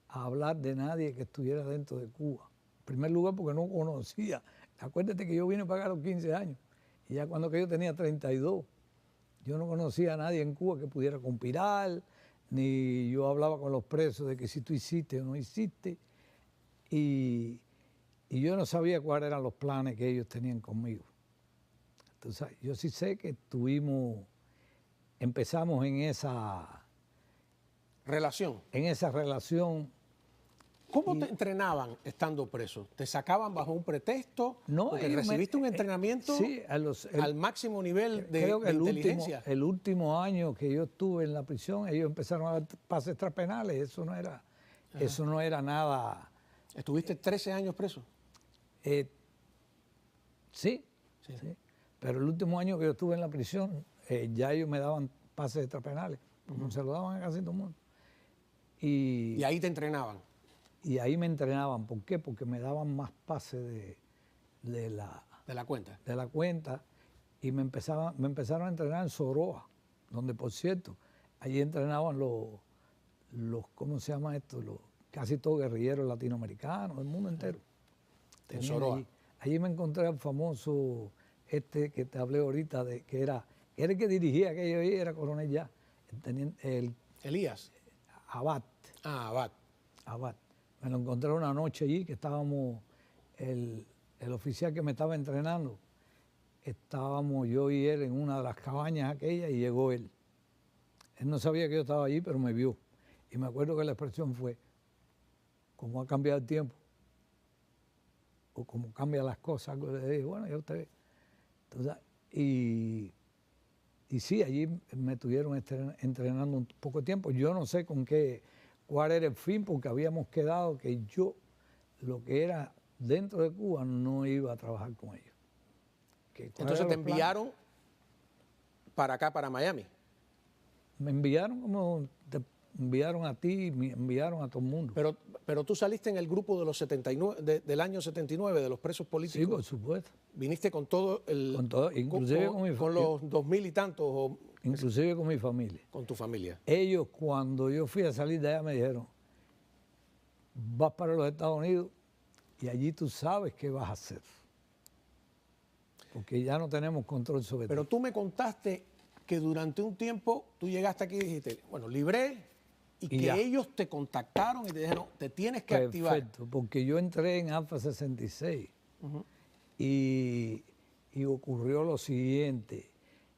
a hablar de nadie que estuviera dentro de Cuba. En primer lugar, porque no conocía. Acuérdate que yo vine para acá a los 15 años, y ya cuando que yo tenía 32, yo no conocía a nadie en Cuba que pudiera conspirar, ni yo hablaba con los presos de que si tú hiciste o no hiciste, y yo no sabía cuáles eran los planes que ellos tenían conmigo. Entonces, yo sí sé que empezamos en esa relación. En esa relación. ¿Cómo te entrenaban estando preso? ¿Te sacaban bajo un pretexto? No, porque recibiste un entrenamiento sí, al máximo nivel de, creo que inteligencia. El último año que yo estuve en la prisión, ellos empezaron a dar pases extrapenales. Eso no era nada. ¿Estuviste 13 años preso? Sí. Pero el último año que yo estuve en la prisión, ya ellos me daban pases extrapenales, como se lo daban a casi todo el mundo. Y ahí te entrenaban. Y ahí me entrenaban. ¿Por qué? Porque me daban más pases de la cuenta. Y me empezaron a entrenar en Soroa, donde, por cierto, allí entrenaban los ¿cómo se llama esto? Casi todos guerrilleros latinoamericanos, del mundo entero. En Soroa. Allí me encontré al famoso que te hablé ahorita, que era el que dirigía aquello ahí, era coronel ya. Elías. Abad. Abad. Me lo encontré una noche allí, que estábamos, el oficial que me estaba entrenando, estábamos yo y él en una de las cabañas aquellas y llegó él. Él no sabía que yo estaba allí, pero me vio. Y me acuerdo que la expresión fue, ¿cómo ha cambiado el tiempo? O cómo cambian las cosas. Algo le dije, bueno, ya usted ve. Entonces, y sí, allí me estuvieron entrenando un poco de tiempo. Yo no sé cuál era el fin, porque habíamos quedado que yo, lo que era dentro de Cuba, no iba a trabajar con ellos. Entonces te enviaron para acá, para Miami. Me enviaron como te enviaron a ti, me enviaron a todo el mundo. Pero tú saliste en el grupo de los 79, del año 79, de los presos políticos. Sí, por supuesto. Viniste con todo el... Con todo, inclusive con mi familia. Con los 2000 y tantos. Inclusive con mi familia. Con tu familia. Ellos, cuando yo fui a salir de allá, me dijeron, vas para los Estados Unidos y allí tú sabes qué vas a hacer. Porque ya no tenemos control sobre ti. Pero tú me contaste que durante un tiempo tú llegaste aquí y dijiste, bueno, libré, y que ya. Ellos te contactaron y te dijeron, te tienes que activar. Perfecto, porque yo entré en Alfa 66 y ocurrió lo siguiente.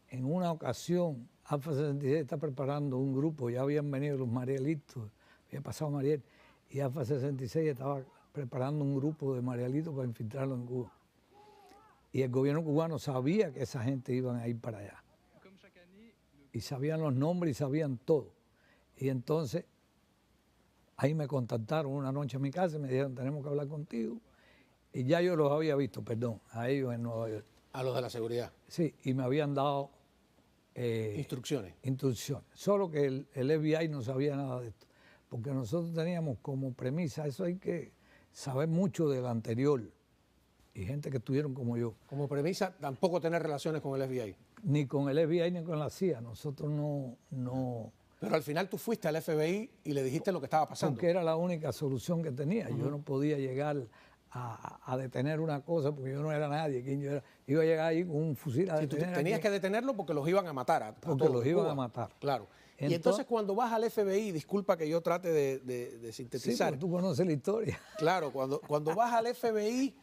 En una ocasión, Alfa 66 está preparando un grupo, ya habían venido los Marielitos, había pasado Mariel, y Alfa 66 estaba preparando un grupo de Marielitos para infiltrarlo en Cuba. Y el gobierno cubano sabía que esa gente iban a ir para allá. Y sabían los nombres y sabían todo. Y entonces, ahí me contactaron una noche a mi casa y me dijeron, tenemos que hablar contigo. Y ya yo los había visto, perdón, a ellos en Nueva York. A los de la seguridad. Sí, y me habían dado... instrucciones. Solo que el FBI no sabía nada de esto. Porque nosotros teníamos como premisa, eso hay que saber mucho del anterior. Y gente que estuvieron como yo. Como premisa, tampoco tener relaciones con el FBI. Ni con el FBI ni con la CIA. Nosotros no... Pero al final tú fuiste al FBI y le dijiste lo que estaba pasando. Porque era la única solución que tenía. Yo no podía llegar a detener una cosa porque yo no era nadie. ¿Quién yo era? Iba a llegar ahí con un fusil a detener. Tenías que detenerlo porque los iban a matar. Porque los iban a matar. Claro. Y entonces cuando vas al FBI, disculpa que yo trate de sintetizar. Sí, tú conoces la historia. Claro, cuando vas al FBI,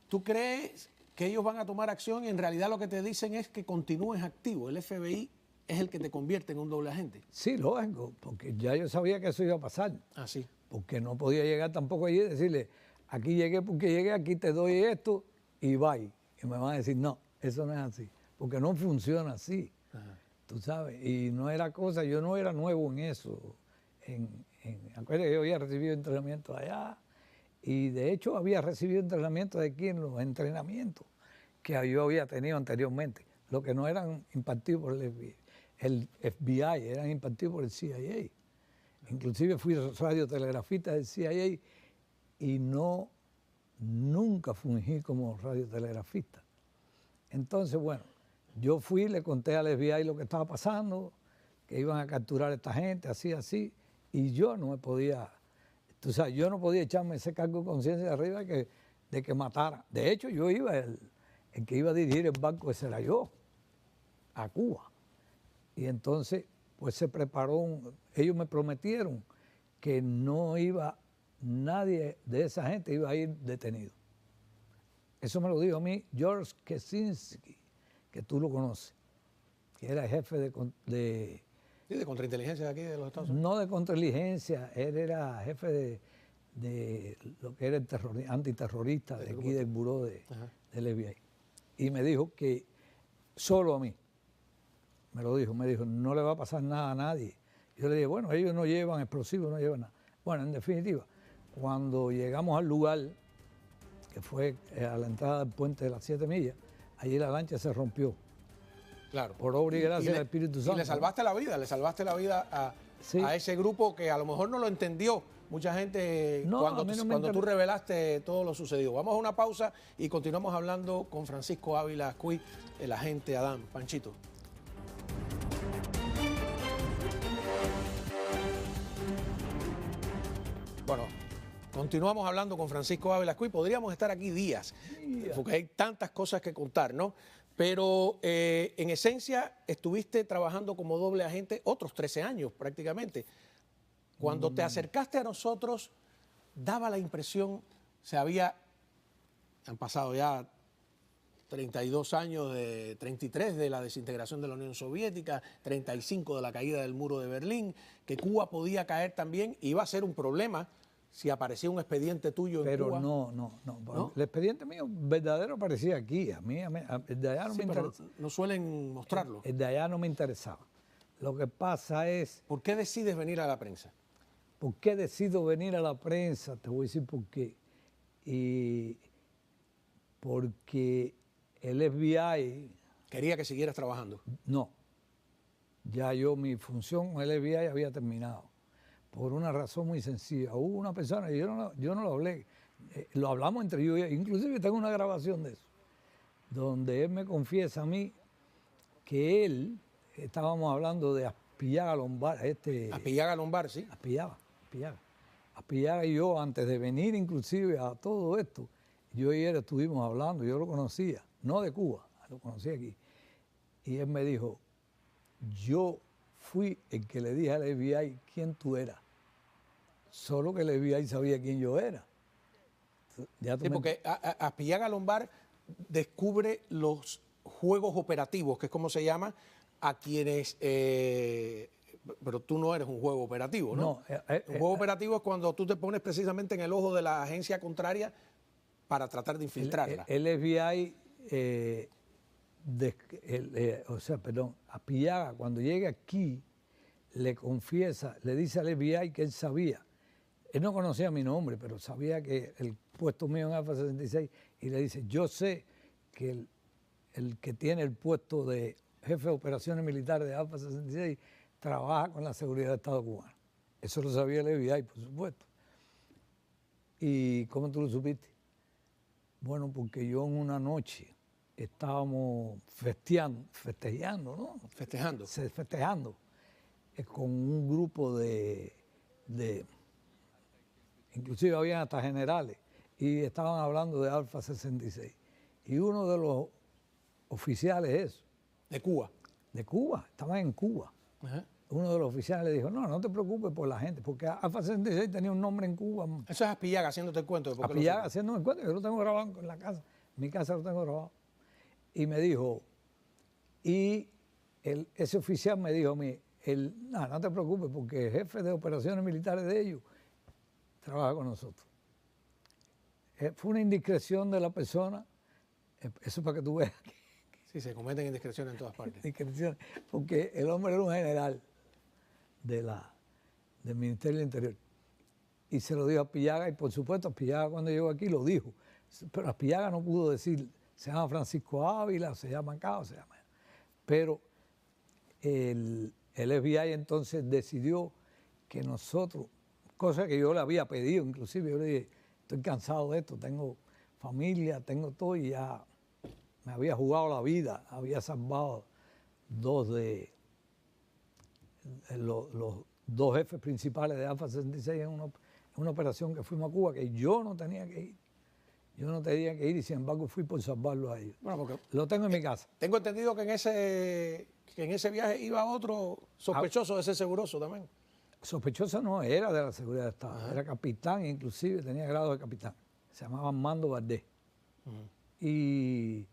tú crees que ellos van a tomar acción y en realidad lo que te dicen es que continúes activo. El FBI es el que te convierte en un doble agente. Sí, lógico, porque ya yo sabía que eso iba a pasar. Ah, sí. Porque no podía llegar tampoco allí y decirle, aquí llegué porque llegué, aquí te doy esto y bye. Y me van a decir, no, eso no es así, porque no funciona así. tú sabes, y no era cosa, yo no era nuevo en eso. Acuérdate que yo había recibido entrenamiento allá, y de hecho había recibido entrenamiento de aquí en los entrenamientos que yo había tenido anteriormente, lo que no eran impartidos por el FBI, eran impartidos por el CIA. Inclusive fui radiotelegrafista del CIA y nunca fungí como radiotelegrafista. Entonces, bueno, yo fui, le conté al FBI lo que estaba pasando, que iban a capturar a esta gente, así, y yo no me podía, tú sabes, yo no podía echarme ese cargo de conciencia de arriba de que matara. De hecho, yo iba, el que iba a dirigir el barco ese era yo, a Cuba. Y entonces, pues se preparó, ellos me prometieron que no iba, nadie de esa gente iba a ir detenido. Eso me lo dijo a mí George Kaczynski, que tú lo conoces, que era jefe de contrainteligencia de aquí de los Estados Unidos. No de contrainteligencia, él era jefe de lo que era el antiterrorista de aquí del buró del FBI. Y me dijo que solo a mí, me dijo, no le va a pasar nada a nadie. Yo le dije, bueno, ellos no llevan explosivos, no llevan nada. Bueno, en definitiva, cuando llegamos al lugar, que fue a la entrada del puente de las 7 millas, allí la lancha se rompió. Claro. Por obra y gracia del Espíritu Santo. Y le salvaste la vida a ese grupo que a lo mejor no lo entendió mucha gente cuando tú revelaste todo lo sucedido. Vamos a una pausa y continuamos hablando con Francisco Ávila Ascuy, el agente Adán. Panchito. Bueno, continuamos hablando con Francisco Ávila Ascuy. Podríamos estar aquí días, porque hay tantas cosas que contar, ¿no? Pero en esencia estuviste trabajando como doble agente otros 13 años prácticamente. Cuando te acercaste a nosotros, daba la impresión, han pasado ya 32 años, 33 de la desintegración de la Unión Soviética, 35 de la caída del muro de Berlín, que Cuba podía caer también, iba a ser un problema si aparecía un expediente tuyo en Cuba. Pero no. El expediente mío verdadero aparecía aquí. A mí el de allá no me interesaba. No suelen mostrarlo. El de allá no me interesaba. Lo que pasa es... ¿Por qué decides venir a la prensa? ¿Por qué decido venir a la prensa? Te voy a decir por qué. Porque el FBI... ¿Quería que siguieras trabajando? No. Ya mi función con el FBI había terminado. Por una razón muy sencilla. Hubo una persona, y yo no lo hablé, lo hablamos entre yo y él, inclusive tengo una grabación de eso, donde él me confiesa a mí que estábamos hablando de Aspillaga Lombard. Aspillaga Lombard, sí. Aspillaga y yo, antes de venir inclusive a todo esto, yo y él estuvimos hablando, yo lo conocía, no de Cuba, lo conocí aquí. Y él me dijo, yo fui el que le dije al FBI quién tú eras. Solo que el FBI sabía quién yo era. Porque Aspillaga Lombard descubre los juegos operativos, que es como se llama, a quienes... pero tú no eres un juego operativo, ¿no? Un juego operativo es cuando tú te pones precisamente en el ojo de la agencia contraria para tratar de infiltrarla. El FBI... Aspillaga, cuando llega aquí, le confiesa, le dice al FBI que él sabía. Él no conocía mi nombre, pero sabía que el puesto mío en Alfa 66, y le dice, yo sé que el que tiene el puesto de jefe de operaciones militares de Alfa 66 trabaja con la seguridad del Estado cubano. Eso lo sabía el FBI, por supuesto. ¿Y cómo tú lo supiste? Bueno, porque yo en una noche estábamos festejando, ¿no? Festejando con un grupo inclusive habían hasta generales, y estaban hablando de Alfa 66. Y uno de los oficiales ¿De Cuba? De Cuba, estaban en Cuba. Uno de los oficiales le dijo, no te preocupes por la gente, porque Alfa 66 tenía un nombre en Cuba. Eso es Aspillaga haciéndote el cuento. Aspillaga haciéndome el cuento, yo lo tengo grabado en la casa, en mi casa lo tengo grabado. Y me dijo, ese oficial me dijo a mí, no te preocupes, porque el jefe de operaciones militares de ellos trabaja con nosotros. Fue una indiscreción de la persona, eso para que tú veas. Sí, Sí, se cometen indiscreciones en todas partes. Indiscreciones, porque el hombre era un general del Ministerio del Interior. Y se lo dijo a Aspillaga, y por supuesto Aspillaga cuando llegó aquí lo dijo. Pero Aspillaga no pudo decir, se llama Francisco Ávila, se llama Cao, se llama. Pero el FBI entonces decidió que nosotros, cosa que yo le había pedido, inclusive yo le dije, estoy cansado de esto, tengo familia, tengo todo y ya me había jugado la vida, había salvado los dos jefes principales de Alfa 66 en una operación que fuimos a Cuba, que yo no tenía que ir. Yo no tenía que ir y sin embargo fui por salvarlo a ellos. Bueno, porque lo tengo en mi casa. Tengo entendido que en ese viaje iba otro sospechoso de ser seguroso también. Sospechoso no era de la seguridad del Estado, era capitán, inclusive tenía grado de capitán. Se llamaba Armando Valdés. Y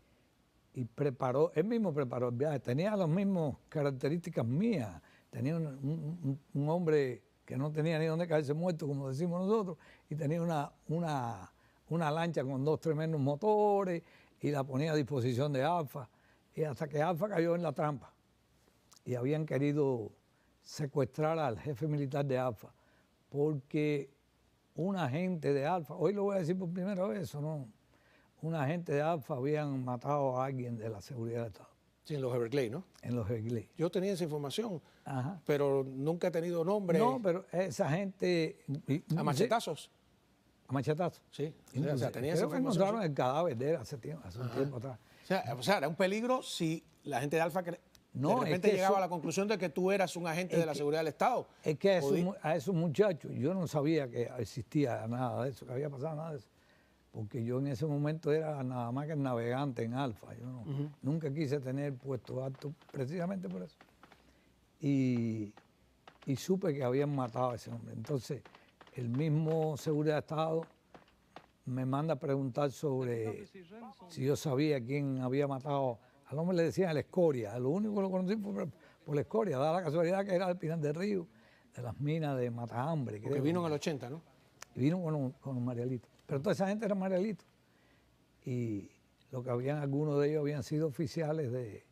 él mismo preparó el viaje. Tenía las mismas características mías. Tenía un hombre que no tenía ni dónde caerse muerto, como decimos nosotros, y tenía una lancha con 2 tremendos motores y la ponía a disposición de Alfa. Y hasta que Alfa cayó en la trampa y habían querido secuestrar al jefe militar de Alfa, porque un agente de Alfa, hoy lo voy a decir por primera vez, eso no, un agente de Alfa habían matado a alguien de la seguridad del Estado. Sí, en los Everglades, ¿no? En los Everglades. Yo tenía esa información, Ajá. pero nunca he tenido nombre. No, pero esa gente... ¿A machetazos? ¿A machetazos? Sí. O sea, tenía esa creo que información. encontraron el cadáver de él hace un tiempo atrás. O sea, era un peligro si la gente de Alfa de repente es que llegaba a la conclusión de que tú eras un agente de la seguridad del Estado. Es que a esos muchachos, yo no sabía que existía nada de eso, que había pasado nada de eso. Porque yo en ese momento era nada más que el navegante en Alfa. Yo nunca quise tener puesto alto precisamente por eso. Y supe que habían matado a ese hombre. Entonces, el mismo Seguridad de Estado me manda a preguntar sobre si yo sabía quién había matado. Al hombre le decían el Escoria. Lo único que lo conocí fue por la Escoria. Da la casualidad que era del Pinar del Río, de las minas de Matahambre. Que vino en el 80, ¿no? Y vino con los Marielitos. Pero toda esa gente era Marielitos. Y lo que habían, algunos de ellos habían sido oficiales de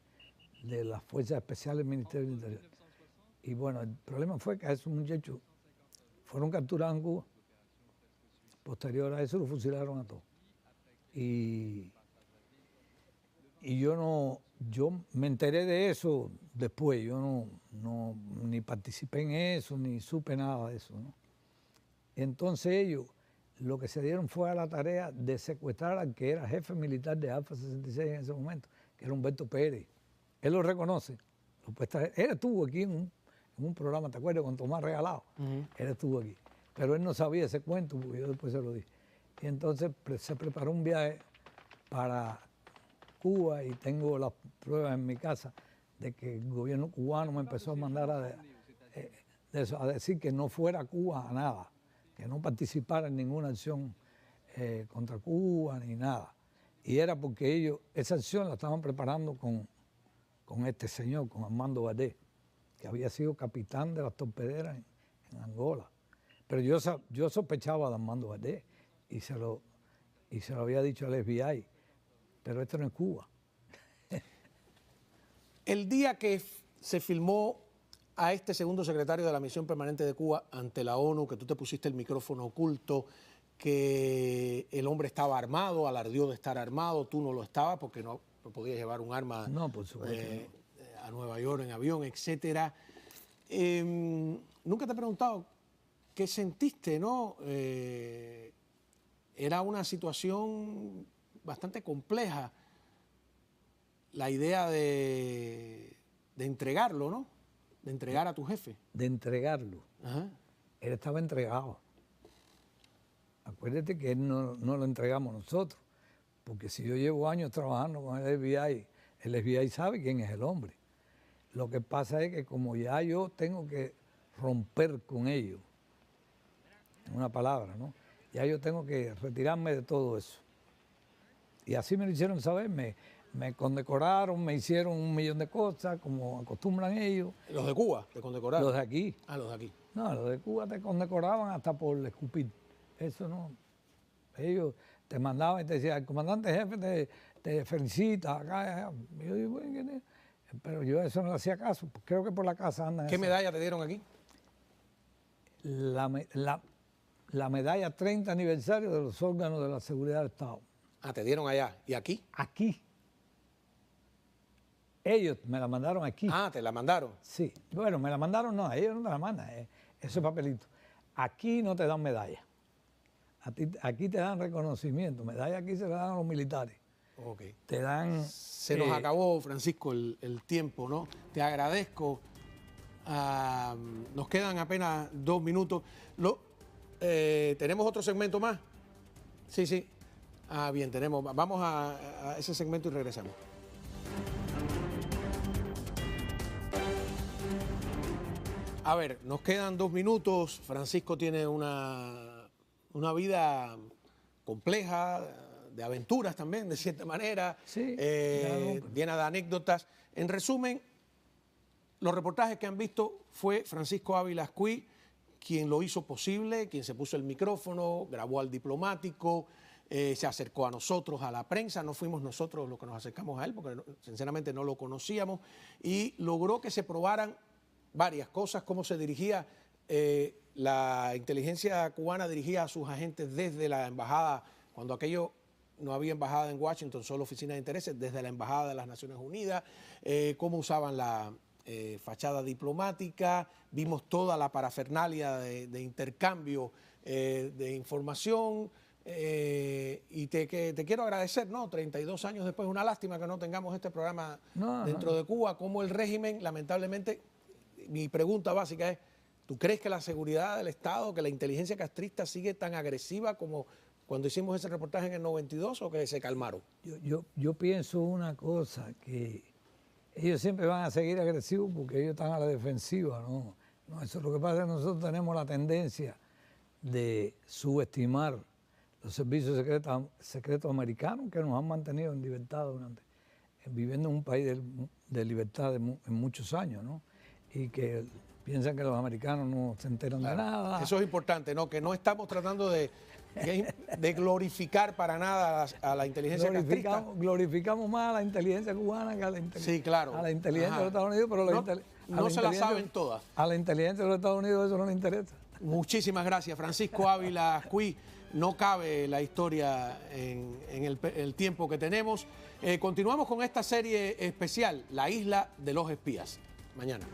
las Fuerzas Especiales del Ministerio del Interior. Y bueno, el problema fue que a esos muchachos fueron capturados en Cuba. Posterior a eso lo fusilaron a todos. Y yo me enteré de eso después. Yo no ni participé en eso, ni supe nada de eso, ¿no? Entonces ellos lo que se dieron fue a la tarea de secuestrar al que era jefe militar de Alfa 66 en ese momento, que era Humberto Pérez. Él lo reconoce. Él estuvo aquí en un programa, ¿te acuerdas? Con Tomás Regalado. Él estuvo aquí. Pero él no sabía ese cuento, porque yo después se lo dije. Y entonces se preparó un viaje para Cuba y tengo las pruebas en mi casa de que el gobierno cubano me empezó a mandar a decir que no fuera a Cuba a nada, que no participara en ninguna acción contra Cuba ni nada. Y era porque ellos, esa acción la estaban preparando con este señor, con Armando Valdés, que había sido capitán de las torpederas en Angola. Pero yo sospechaba de Armando Valdés y se lo había dicho al FBI, pero esto no es Cuba. El día que se filmó a este segundo secretario de la Misión Permanente de Cuba ante la ONU, que tú te pusiste el micrófono oculto, que el hombre estaba armado, alardeó de estar armado, tú no lo estabas porque no podías llevar un arma por supuesto, a Nueva York en avión, etcétera. Nunca te he preguntado qué sentiste, ¿no? Era una situación bastante compleja la idea de entregarlo, ¿no? De entregar a tu jefe. De entregarlo. Él estaba entregado. Acuérdate que él no lo entregamos nosotros, porque si yo llevo años trabajando con el FBI sabe quién es el hombre. Lo que pasa es que como ya yo tengo que romper con ellos, en una palabra, ¿no? Ya yo tengo que retirarme de todo eso. Y así me lo hicieron saber, me condecoraron, me hicieron 1.000.000 de cosas, como acostumbran ellos. ¿Los de Cuba te condecoraron? Los de aquí. Ah, los de aquí. No, los de Cuba te condecoraban hasta por escupir. Eso no. Ellos te mandaban y te decían, el comandante jefe te felicita, acá. Yo digo, bueno, ¿quién es? Pero yo a eso no le hacía caso, creo que por la casa andan. ¿Qué medalla te dieron aquí? La medalla 30 aniversario de los órganos de la seguridad del Estado. Ah, te dieron allá. ¿Y aquí? Aquí. Ellos me la mandaron aquí. Ah, ¿te la mandaron? Sí. Bueno, me la mandaron, no, ellos no te la mandan, ese papelito. Aquí no te dan medalla. Aquí te dan reconocimiento. Medalla aquí se la dan a los militares. Okay. Te dan... Se nos acabó, Francisco, el tiempo, ¿no? Te agradezco. Nos quedan apenas 2 minutos. ¿Tenemos otro segmento más? Sí, sí. Bien, tenemos. Vamos a ese segmento y regresamos. A ver, nos quedan 2 minutos. Francisco tiene una vida compleja, de aventuras también, de cierta manera, sí, llena de anécdotas. En resumen, los reportajes que han visto fue Francisco Ávila Ascuy quien lo hizo posible, quien se puso el micrófono, grabó al diplomático, se acercó a nosotros, a la prensa, no fuimos nosotros los que nos acercamos a él, porque sinceramente no lo conocíamos, y logró que se probaran varias cosas, cómo se dirigía, la inteligencia cubana dirigía a sus agentes desde la embajada, cuando aquello no había embajada en Washington, solo oficina de intereses, desde la embajada de las Naciones Unidas, cómo usaban la fachada diplomática, vimos toda la parafernalia de intercambio de información, y te quiero agradecer, ¿no? 32 años después, una lástima que no tengamos este programa dentro de Cuba, como el régimen, lamentablemente, mi pregunta básica es, ¿tú crees que la seguridad del Estado, que la inteligencia castrista sigue tan agresiva como cuando hicimos ese reportaje en el 92 o que se calmaron? Yo pienso una cosa, que ellos siempre van a seguir agresivos porque ellos están a la defensiva, ¿no? Eso es lo que pasa, es que nosotros tenemos la tendencia de subestimar los servicios secretos americanos que nos han mantenido en libertad viviendo en un país de libertad en muchos años, ¿no? Y que piensan que los americanos no se enteran de nada. Eso es importante, ¿no? Que no estamos tratando de glorificar para nada a la inteligencia castrista. Glorificamos más a la inteligencia cubana que a la inteligencia de los Estados Unidos, pero no se la saben todas. A la inteligencia de los Estados Unidos eso no le interesa. Muchísimas gracias, Francisco Ávila Ascuy. No cabe la historia en el tiempo que tenemos. Continuamos con esta serie especial, La Isla de los Espías. Mañana.